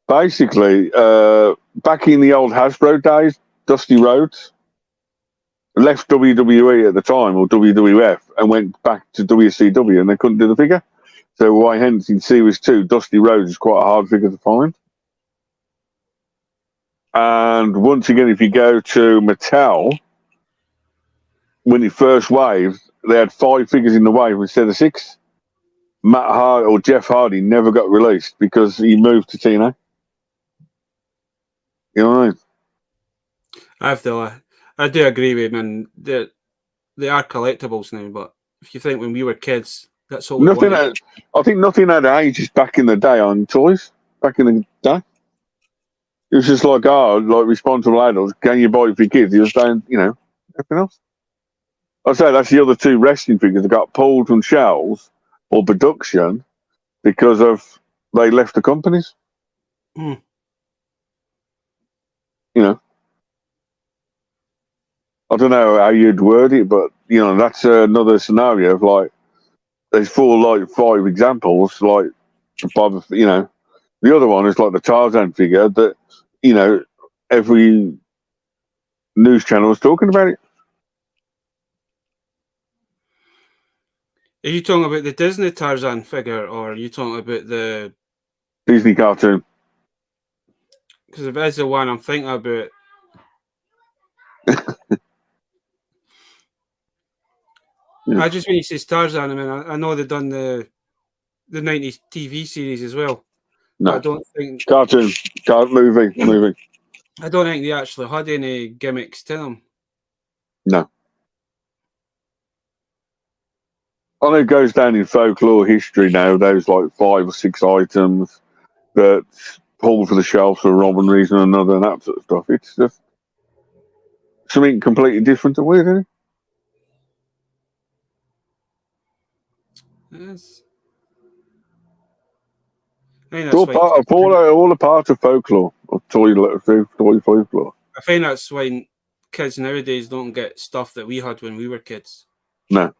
Basically, back in the old Hasbro days, Dusty Rhodes left WWE at the time, or WWF, and went back to WCW, and they couldn't do the figure. So why hence in Series 2, Dusty Rhodes is quite a hard figure to find. And once again, if you go to Mattel, when it first waved, they had 5 figures in the wave instead of 6. Matt Hardy or Jeff Hardy never got released because he moved to TNA. You know what I mean? I do agree with him, and they are collectibles now. But if you think when we were kids, that's all. I think nothing had ages back in the day on toys. Back in the day, it was just like responsible adults. Can you buy it for your kids? You were saying, everything else. I'd say that's the other 2 wrestling figures that got pulled from shelves or production because of they left the companies. I don't know how you'd word it, but that's another scenario of like there's 5 examples. Like, the other one is like the Tarzan figure that every news channel is talking about it. Are you talking about the Disney Tarzan figure, or are you talking about the Disney cartoon? Because if that's the one I'm thinking about. I just when he says Tarzan, I mean, I know they've done the 90s TV series as well. No, I don't think cartoon movie. I don't think they actually had any gimmicks to them. No. I know it goes down in folklore history now. Those like 5 or 6 items that pulled for the shelves for one reason or another, and that sort of stuff. It's just something completely different and weird, isn't it? Yes. I think It's all part of all a part of folklore, of toy folklore. I find that's why kids nowadays don't get stuff that we had when we were kids. No.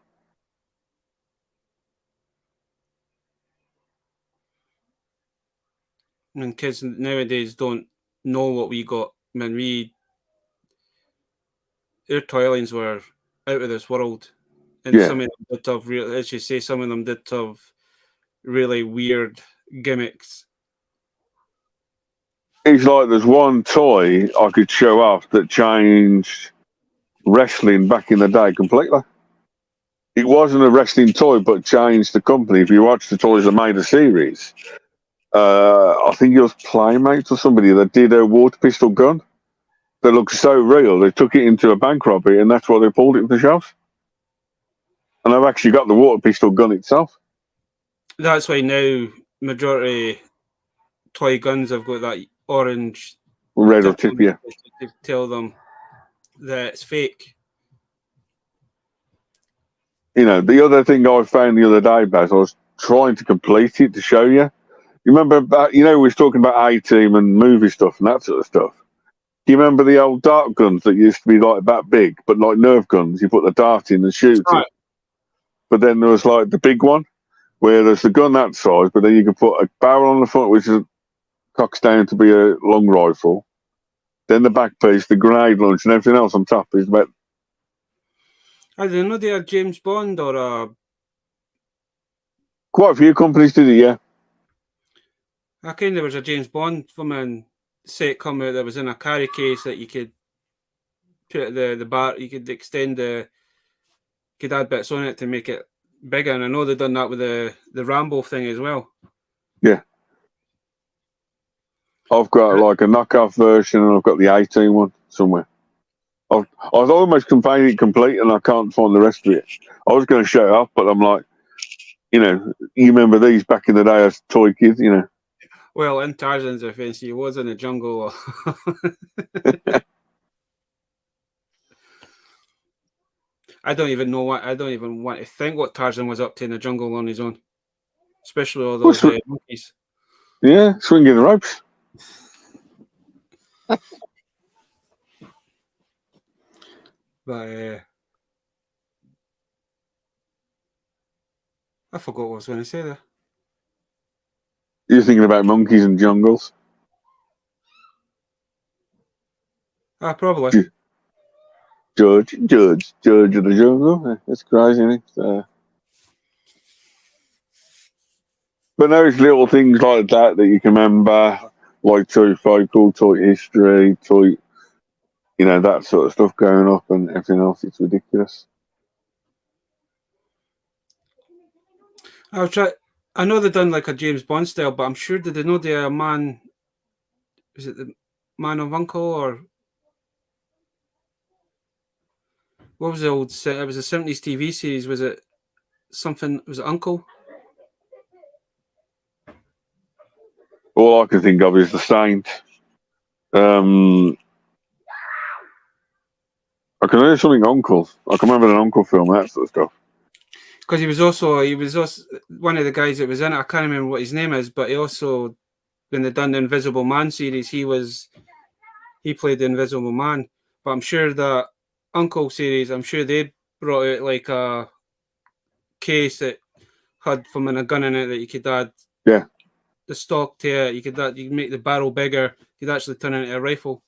And kids nowadays don't know what we got when their toy lines were out of this world. And Yeah. some of them did have real, as you say, some of them did have really weird gimmicks. It's like there's one toy I could show off that changed wrestling back in the day completely. It wasn't a wrestling toy, but changed the company. If you watch the toys that made a series, I think it was Playmates or somebody that did a water pistol gun that looked so real. They took it into a bank robbery, and that's why they pulled it from the shelves. And I've actually got the water pistol gun itself. That's why now majority toy guns have got that orange Red or tip, yeah. To tell them that it's fake. You know, the other thing I found the other day, Baz, I was trying to complete it to show you. You remember about, we was talking about A-Team and movie stuff and that sort of stuff. Do you remember the old dart guns that used to be like that big, but like Nerf guns? You put the dart in and shoot it. But then there was like the big one, where there's the gun that size, but then you could put a barrel on the front, which is cocks down to be a long rifle. Then the back piece, the grenade launch, and everything else on top is about. I didn't know they had James Bond or Quite a few companies did it, yeah. I kind there was a James Bond film set come out that was in a carry case that you could put the bar, you could extend could add bits on it to make it bigger. And I know they've done that with the Rambo thing as well. Yeah. I've got like a knockoff version, and I've got the 18 one somewhere. I was almost complaining complete, and I can't find the rest of it. I was going to show it off, but I'm like, you remember these back in the day as toy kids, Well, in Tarzan's defense, he was in the jungle. I don't even want to think what Tarzan was up to in the jungle on his own, especially all those monkeys. Yeah, swinging the ropes. But I forgot what I was going to say there. You're thinking about monkeys and jungles? Probably. Judge of the jungle. That's crazy, isn't it? But there's little things like that you can remember, like toy folklore, toy history, toy, that sort of stuff going up and everything else. It's ridiculous. I'll try. I know they've done like a James Bond style, but I'm sure they know the man. Is it the Man of Uncle or what was the old set? It was a 70s TV series. Was it something? Was it Uncle? All I can think of is the Saint. I can remember something Uncle. I can remember an Uncle film, that sort of stuff. Because he was also one of the guys that was in it. I can't remember what his name is, but he also, when they done the Invisible Man series, he played the Invisible Man. But I'm sure that Uncle series, I'm sure they brought out like a case that had from a gun in it that you could add the stock to it. You could make the barrel bigger. You could actually turn it into a rifle.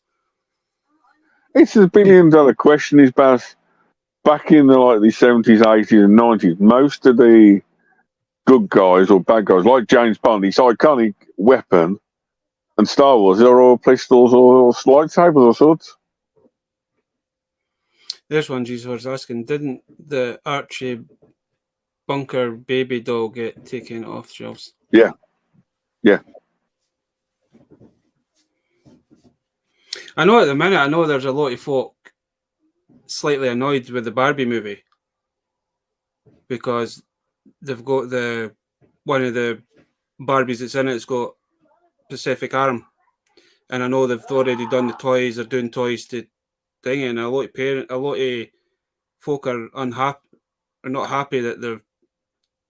It's a $1 billion question, is back in the 70s, 80s, and 90s. Most of the good guys or bad guys, like James Bond, his iconic weapon, and Star Wars, they're all pistols or lightsabers or swords. There's one Jesus was asking, didn't the Archie Bunker baby doll get taken off shelves? Yeah. I know at the minute, there's a lot of folk slightly annoyed with the Barbie movie because they've got one of the Barbies that's in it's got Pacific Arm, and I know they've already done the toys. They're doing toys to thing, and a lot of folk are unhappy, are not happy that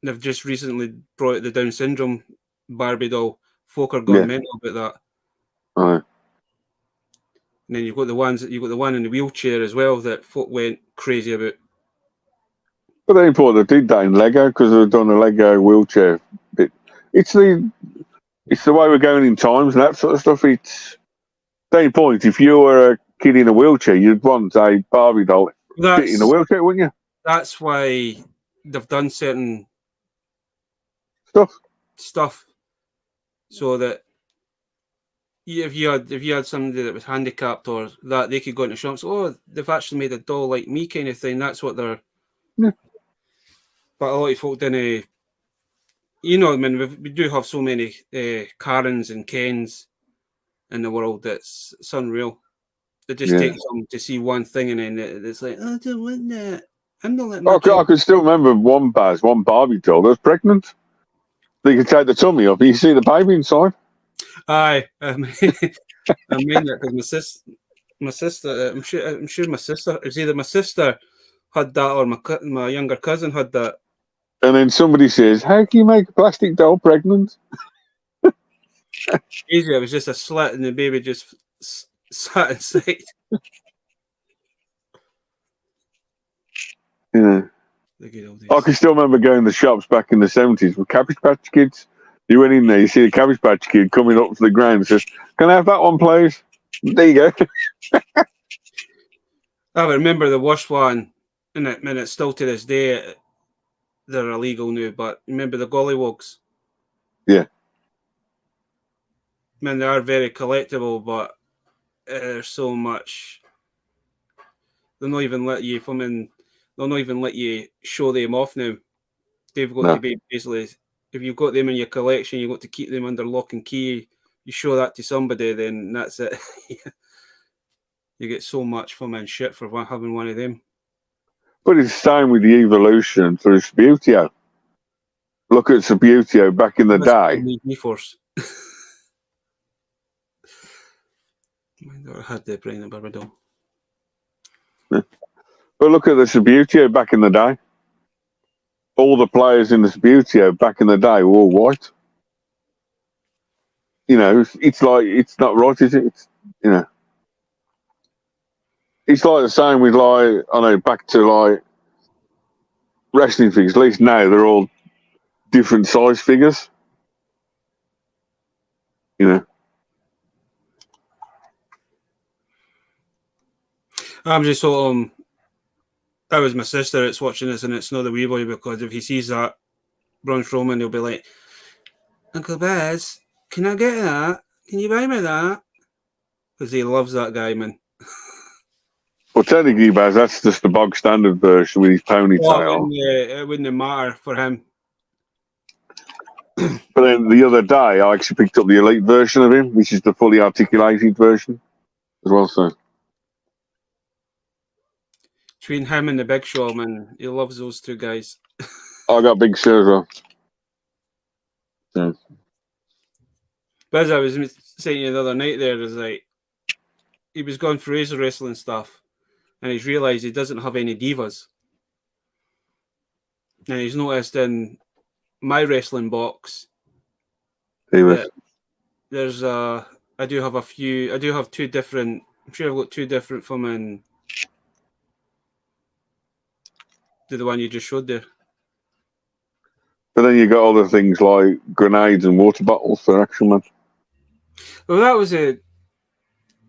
they've just recently brought the Down syndrome Barbie doll Folk are gone mental about that. Aye. And then you've got the one in the wheelchair as well that folk went crazy about. But they thought they did that in Lego because they've done a Lego wheelchair bit. It's the way we're going in times and that sort of stuff. It's same point. If you were a kid in a wheelchair, you'd want a Barbie doll fit in a wheelchair, wouldn't you? That's why they've done certain stuff so that if you had somebody that was handicapped or that, they could go into shops. Oh, they've actually made a doll like me, kind of thing. That's what they're. Yeah. But a lot of folk didn't. You know, I mean, we do have so many Karens and Kens in the world that's it's unreal. It just takes them to see one thing and then it's like, oh, I don't want that. I'm not letting my I can still remember one Barbie doll that was pregnant. They could take the tummy up and you see the baby inside. Aye, I mean that because my sister, I'm sure my sister, it was either my sister had that or my younger cousin had that. And then somebody says, "How can you make a plastic doll pregnant?" Easy, it was just a slit and the baby just sat inside. Yeah. I can still remember going to the shops back in the 70s with Cabbage Patch Kids. You went in there, you see a Cabbage Patch Kid coming up to the ground and says, "Can I have that one, please?" There you go. I remember the worst one, and it's still to this day, they're illegal now, but remember the gollywogs? Yeah. Man, they are very collectible, but there's so much. They'll not even let you they'll not even let you show them off now. They've got to be basically, if you've got them in your collection, you've got to keep them under lock and key. You show that to somebody, then that's it. You get so much fun and shit for having one of them. But it's the same with the evolution through Subbuteo. Look at Subbuteo back in the day. Force. I had the brain of Barbadol. But look at the Subbuteo back in the day. All the players in the Subbuteo back in the day were all white. You know, it's like, it's not right, is it? It's, you know. It's like the same with, like, I know, back to, like, wrestling figures. At least now they're all different size figures. You know. I'm just sort that was my sister that's watching this, and it's not the wee boy, because if he sees that Braun Strowman, he'll be like, "Uncle Baz, can I get that? Can you buy me that?" Because he loves that guy, man. Well, technically, Baz, that's just the bog standard version with his ponytail. It wouldn't matter for him. But then the other day, I actually picked up the elite version of him, which is the fully articulated version as well. So between him and the Big Show, man, he loves those two guys. I got Big Show as well. So. But as I was saying to you the other night, there is like he was going through his wrestling stuff, and he's realised he doesn't have any divas. And he's noticed in my wrestling box that there's I do have two different. I'm sure I've got two different from the one you just showed there. But then you got other things like grenades and water bottles for Action Man. Well, that was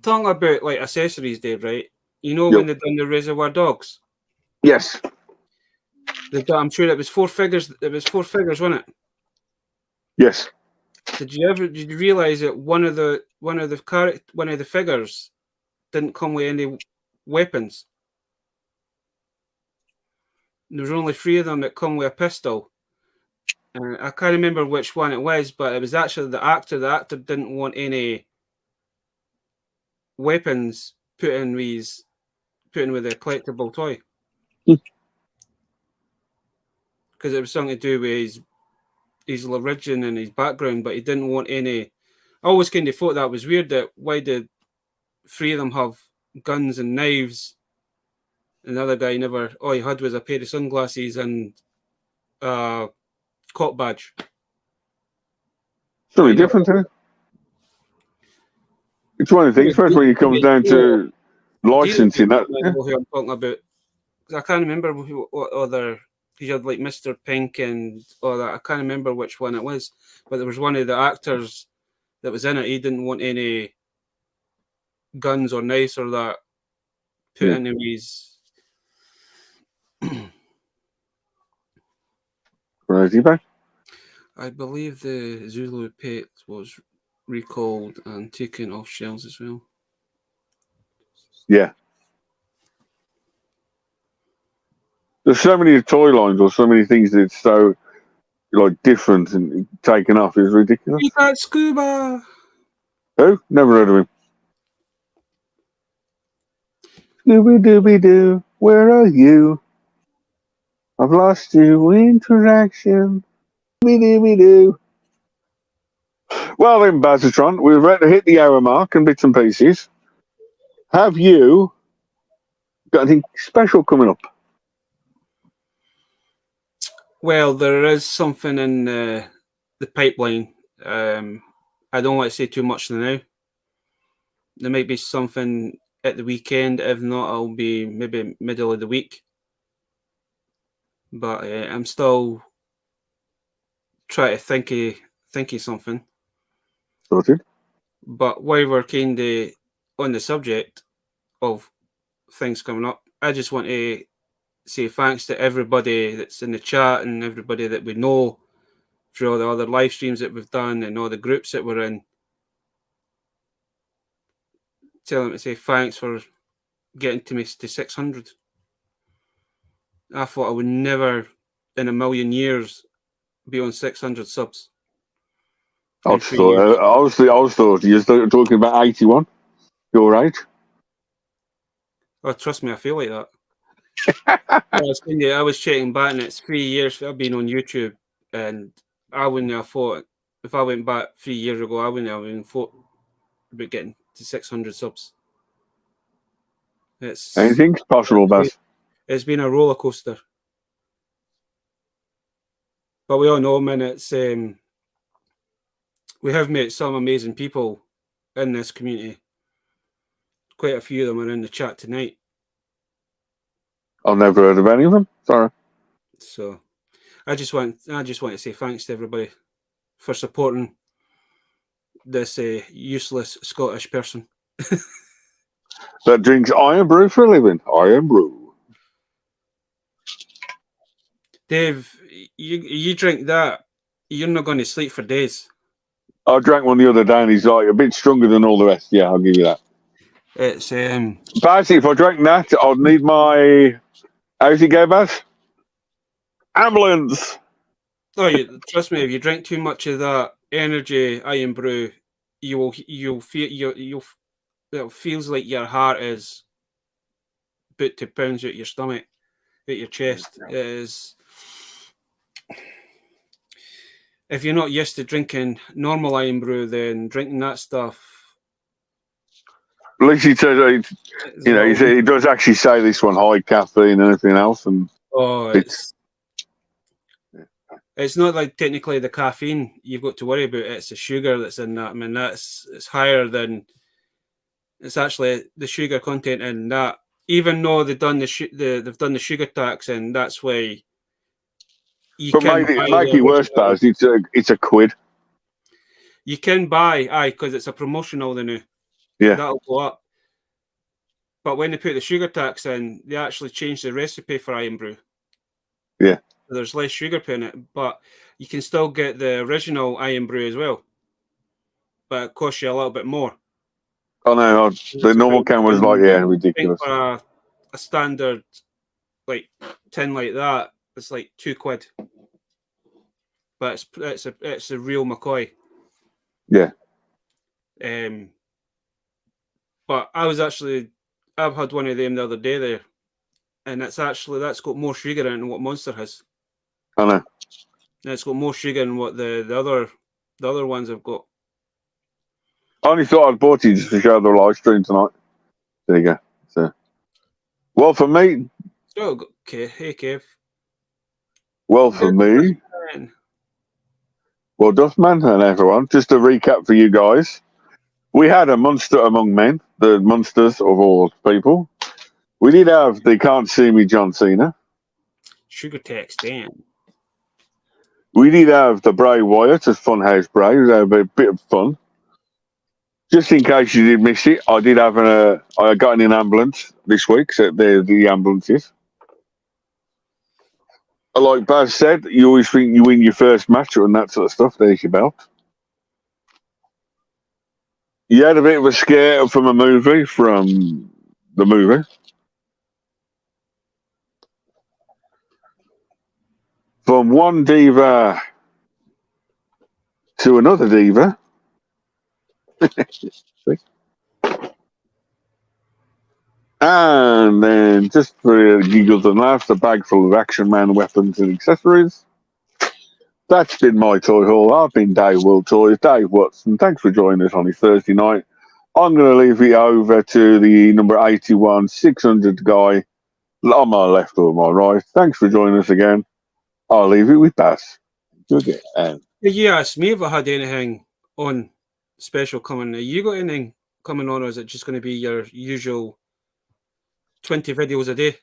talking about like accessories, Dave, right? You know when they've done the Reservoir Dogs? Yes. I'm sure it was 4 figures. It was 4 figures, wasn't it? Yes. Did you realise that one of the figures didn't come with any weapons? There was only 3 of them that come with a pistol. I can't remember which one it was, but it was actually the actor. The actor didn't want any weapons put in with a collectible toy. Because it was something to do with his origin and his background, but he didn't want any. I always kind of thought that was weird, that why did 3 of them have guns and knives, and the other guy never, all he had was a pair of sunglasses and a cop badge. Something different, isn't it? It's one of the things, especially when it comes down to licensing that. I know who I'm talking about. I can't remember what other. You had like Mr. Pink and all that. I can't remember which one it was, but there was one of the actors that was in it. He didn't want any guns or knives or that put into his. Crazy back. I believe the Zulu pet was recalled and taken off shelves as well. Yeah. There's so many toy lines or so many things that's so like different and taken off is ridiculous. You got Scuba. Who? Never heard of him. Scooby Dooby Doo, where are you? I've lost you. Interaction. Scooby Dooby Doo. Well then, Bazatron, we're ready to hit the hour mark and bits and pieces. Have you got anything special coming up? Well, there is something in the pipeline. I don't want to say too much now. There might be something at the weekend. If not, I'll be maybe middle of the week. But I'm still trying to think of something. Sorted. But while we're kind of on the subject of things coming up, I just want to say thanks to everybody that's in the chat and everybody that we know through all the other live streams that we've done and all the groups that we're in. Tell them to say thanks for getting to me to 600. I thought I would never in a million years be on 600 subs. I was thought you were talking about 81. Your age. Oh, trust me, I feel like that. I was checking back, and it's 3 years I've been on YouTube, and I wouldn't have thought if I went back 3 years ago, I wouldn't have even thought about getting to 600 subs. Anything's possible, Baz. It's been a roller coaster, but we all know, man. It's we have met some amazing people in this community. Quite a few of them are in the chat tonight. I've never heard of any of them. Sorry. So, I just want to say thanks to everybody for supporting this useless Scottish person that drinks iron brew for a living. Iron brew. Dave, you drink that, you're not going to sleep for days. I drank one the other day, and he's like a bit stronger than all the rest. Yeah, I'll give you that. It's Baz, if I drank that, I'd need my. How's it go, Baz? Ambulance. Oh, trust me. If you drink too much of that energy iron brew, you'll feel it feels like your heart is about to pounds out your stomach, out your chest. It is. If you're not used to drinking normal iron brew, then drinking that stuff. At least he says, he does actually say this one high caffeine and everything else, and it's not like technically the caffeine you've got to worry about. It's the sugar that's in that. I mean, it's higher than. It's actually the sugar content in that. Even though they've done they've done the sugar tax, and that's why. But make it worse, Baz. It's a quid. You can buy, because it's a promotional the new. Yeah. That'll go up. But when they put the sugar tax in, they actually changed the recipe for iron brew. Yeah. There's less sugar in it, but you can still get the original iron brew as well. But it costs you a little bit more. Oh no, the normal can was like ridiculous. For a standard like tin like that, it's like £2. But it's a real McCoy. Yeah. But I've had one of them the other day there, and that's got more sugar in it than what Monster has. I know. And it's got more sugar than what the other ones have got. I only thought I'd bought it just to show the live stream tonight. There you go. So, well, for me. Oh, okay. Hey, Kev. Well, for me. Well, Duffman and everyone, just to recap for you guys, We had a monster among men, the monsters of all people. We did have the Can't See Me John Cena. Sugar Text Dan. We did have the Bray Wyatt as Funhouse Bray. We had a bit of fun. Just in case you did miss it, I did have I got in an ambulance this week, so they're the ambulances. Like Baz said, you always think you win your first match and that sort of stuff. There's your belt. You had a bit of a scare from the movie. From one diva to another diva. And then, just for giggles and laughs, a bag full of Action Man weapons and accessories. That's been my toy haul. I've been DaveWorldtoys, Dave Watson. Thanks for joining us on his Thursday night. I'm going to leave it over to the number 81, 600 guy on my left or my right. Thanks for joining us again. I'll leave it with Baz. You asked me if I had anything on special coming. Have you got anything coming on, or is it just going to be your usual 20 videos a day?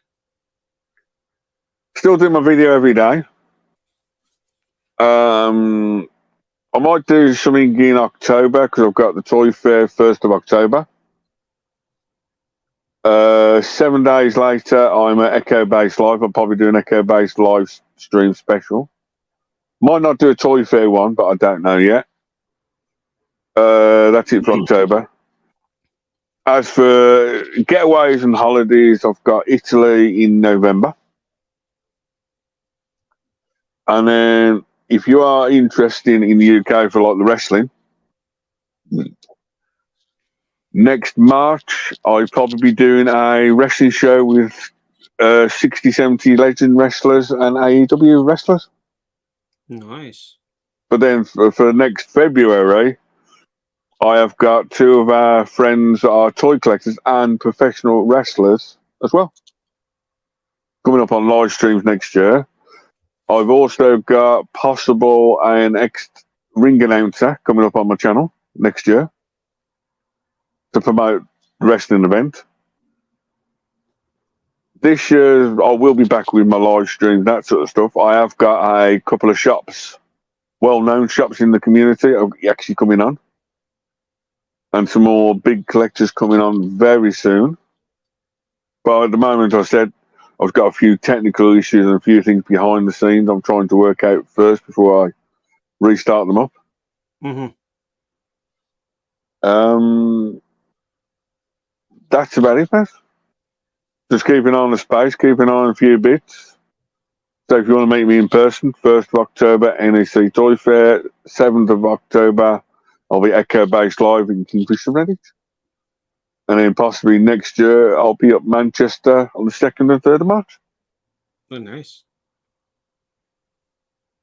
Still doing my video every day. I might do something in October because I've got the Toy Fair 1st of October. 7 days later, I'm at Echo Base Live. I'll probably do an Echo Base live stream special. Might not do a Toy Fair one, but I don't know yet. That's it for October. As for getaways and holidays, I've got Italy in November. And then if you are interested in the UK for like the wrestling, next March, I'll probably be doing a wrestling show with 60, 70 legend wrestlers and AEW wrestlers. Nice. But then for next February, I have got two of our friends that are toy collectors and professional wrestlers as well, coming up on live streams next year. I've also got possible an ex-ring announcer coming up on my channel next year to promote the wrestling event. This year, I will be back with my live streams, that sort of stuff. I have got a couple of shops, well-known shops in the community, actually coming on. And some more big collectors coming on very soon. But at the moment, I said I've got a few technical issues and a few things behind the scenes I'm trying to work out first before I restart them up. That's about it, Beth. Just keep an eye on the space, keep an eye on a few bits. So if you want to meet me in person, 1st of October, NEC Toy Fair, 7th of October, I'll be Echo Base Live in Kingfisher Redditch. And then possibly next year, I'll be up Manchester on the 2nd and 3rd of March. Oh, nice.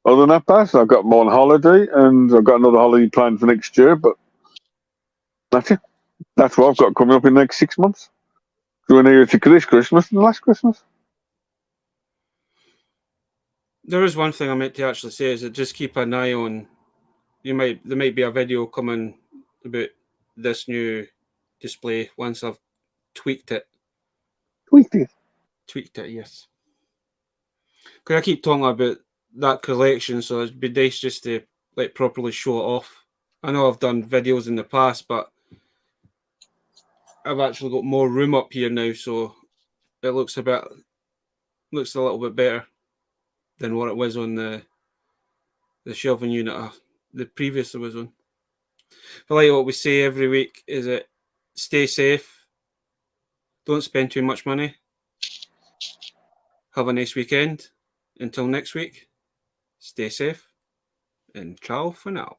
Other than that, Baz, I've got more on holiday, and I've got another holiday planned for next year, but that's it. That's what I've got coming up in the next 6 months. We're near to this Christmas and last Christmas. There is one thing I meant to actually say, is that just keep an eye on, there might be a video coming about this new display once I've tweaked it. Tweaked it, yes. Because I keep talking about that collection, so it'd be nice just to like properly show it off. I know I've done videos in the past, but I've actually got more room up here now, so it looks a little bit better than what it was on the shelving unit the previous was on. But like what we say every week is that stay safe, don't spend too much money, have a nice weekend. Until next week, stay safe, and ciao for now.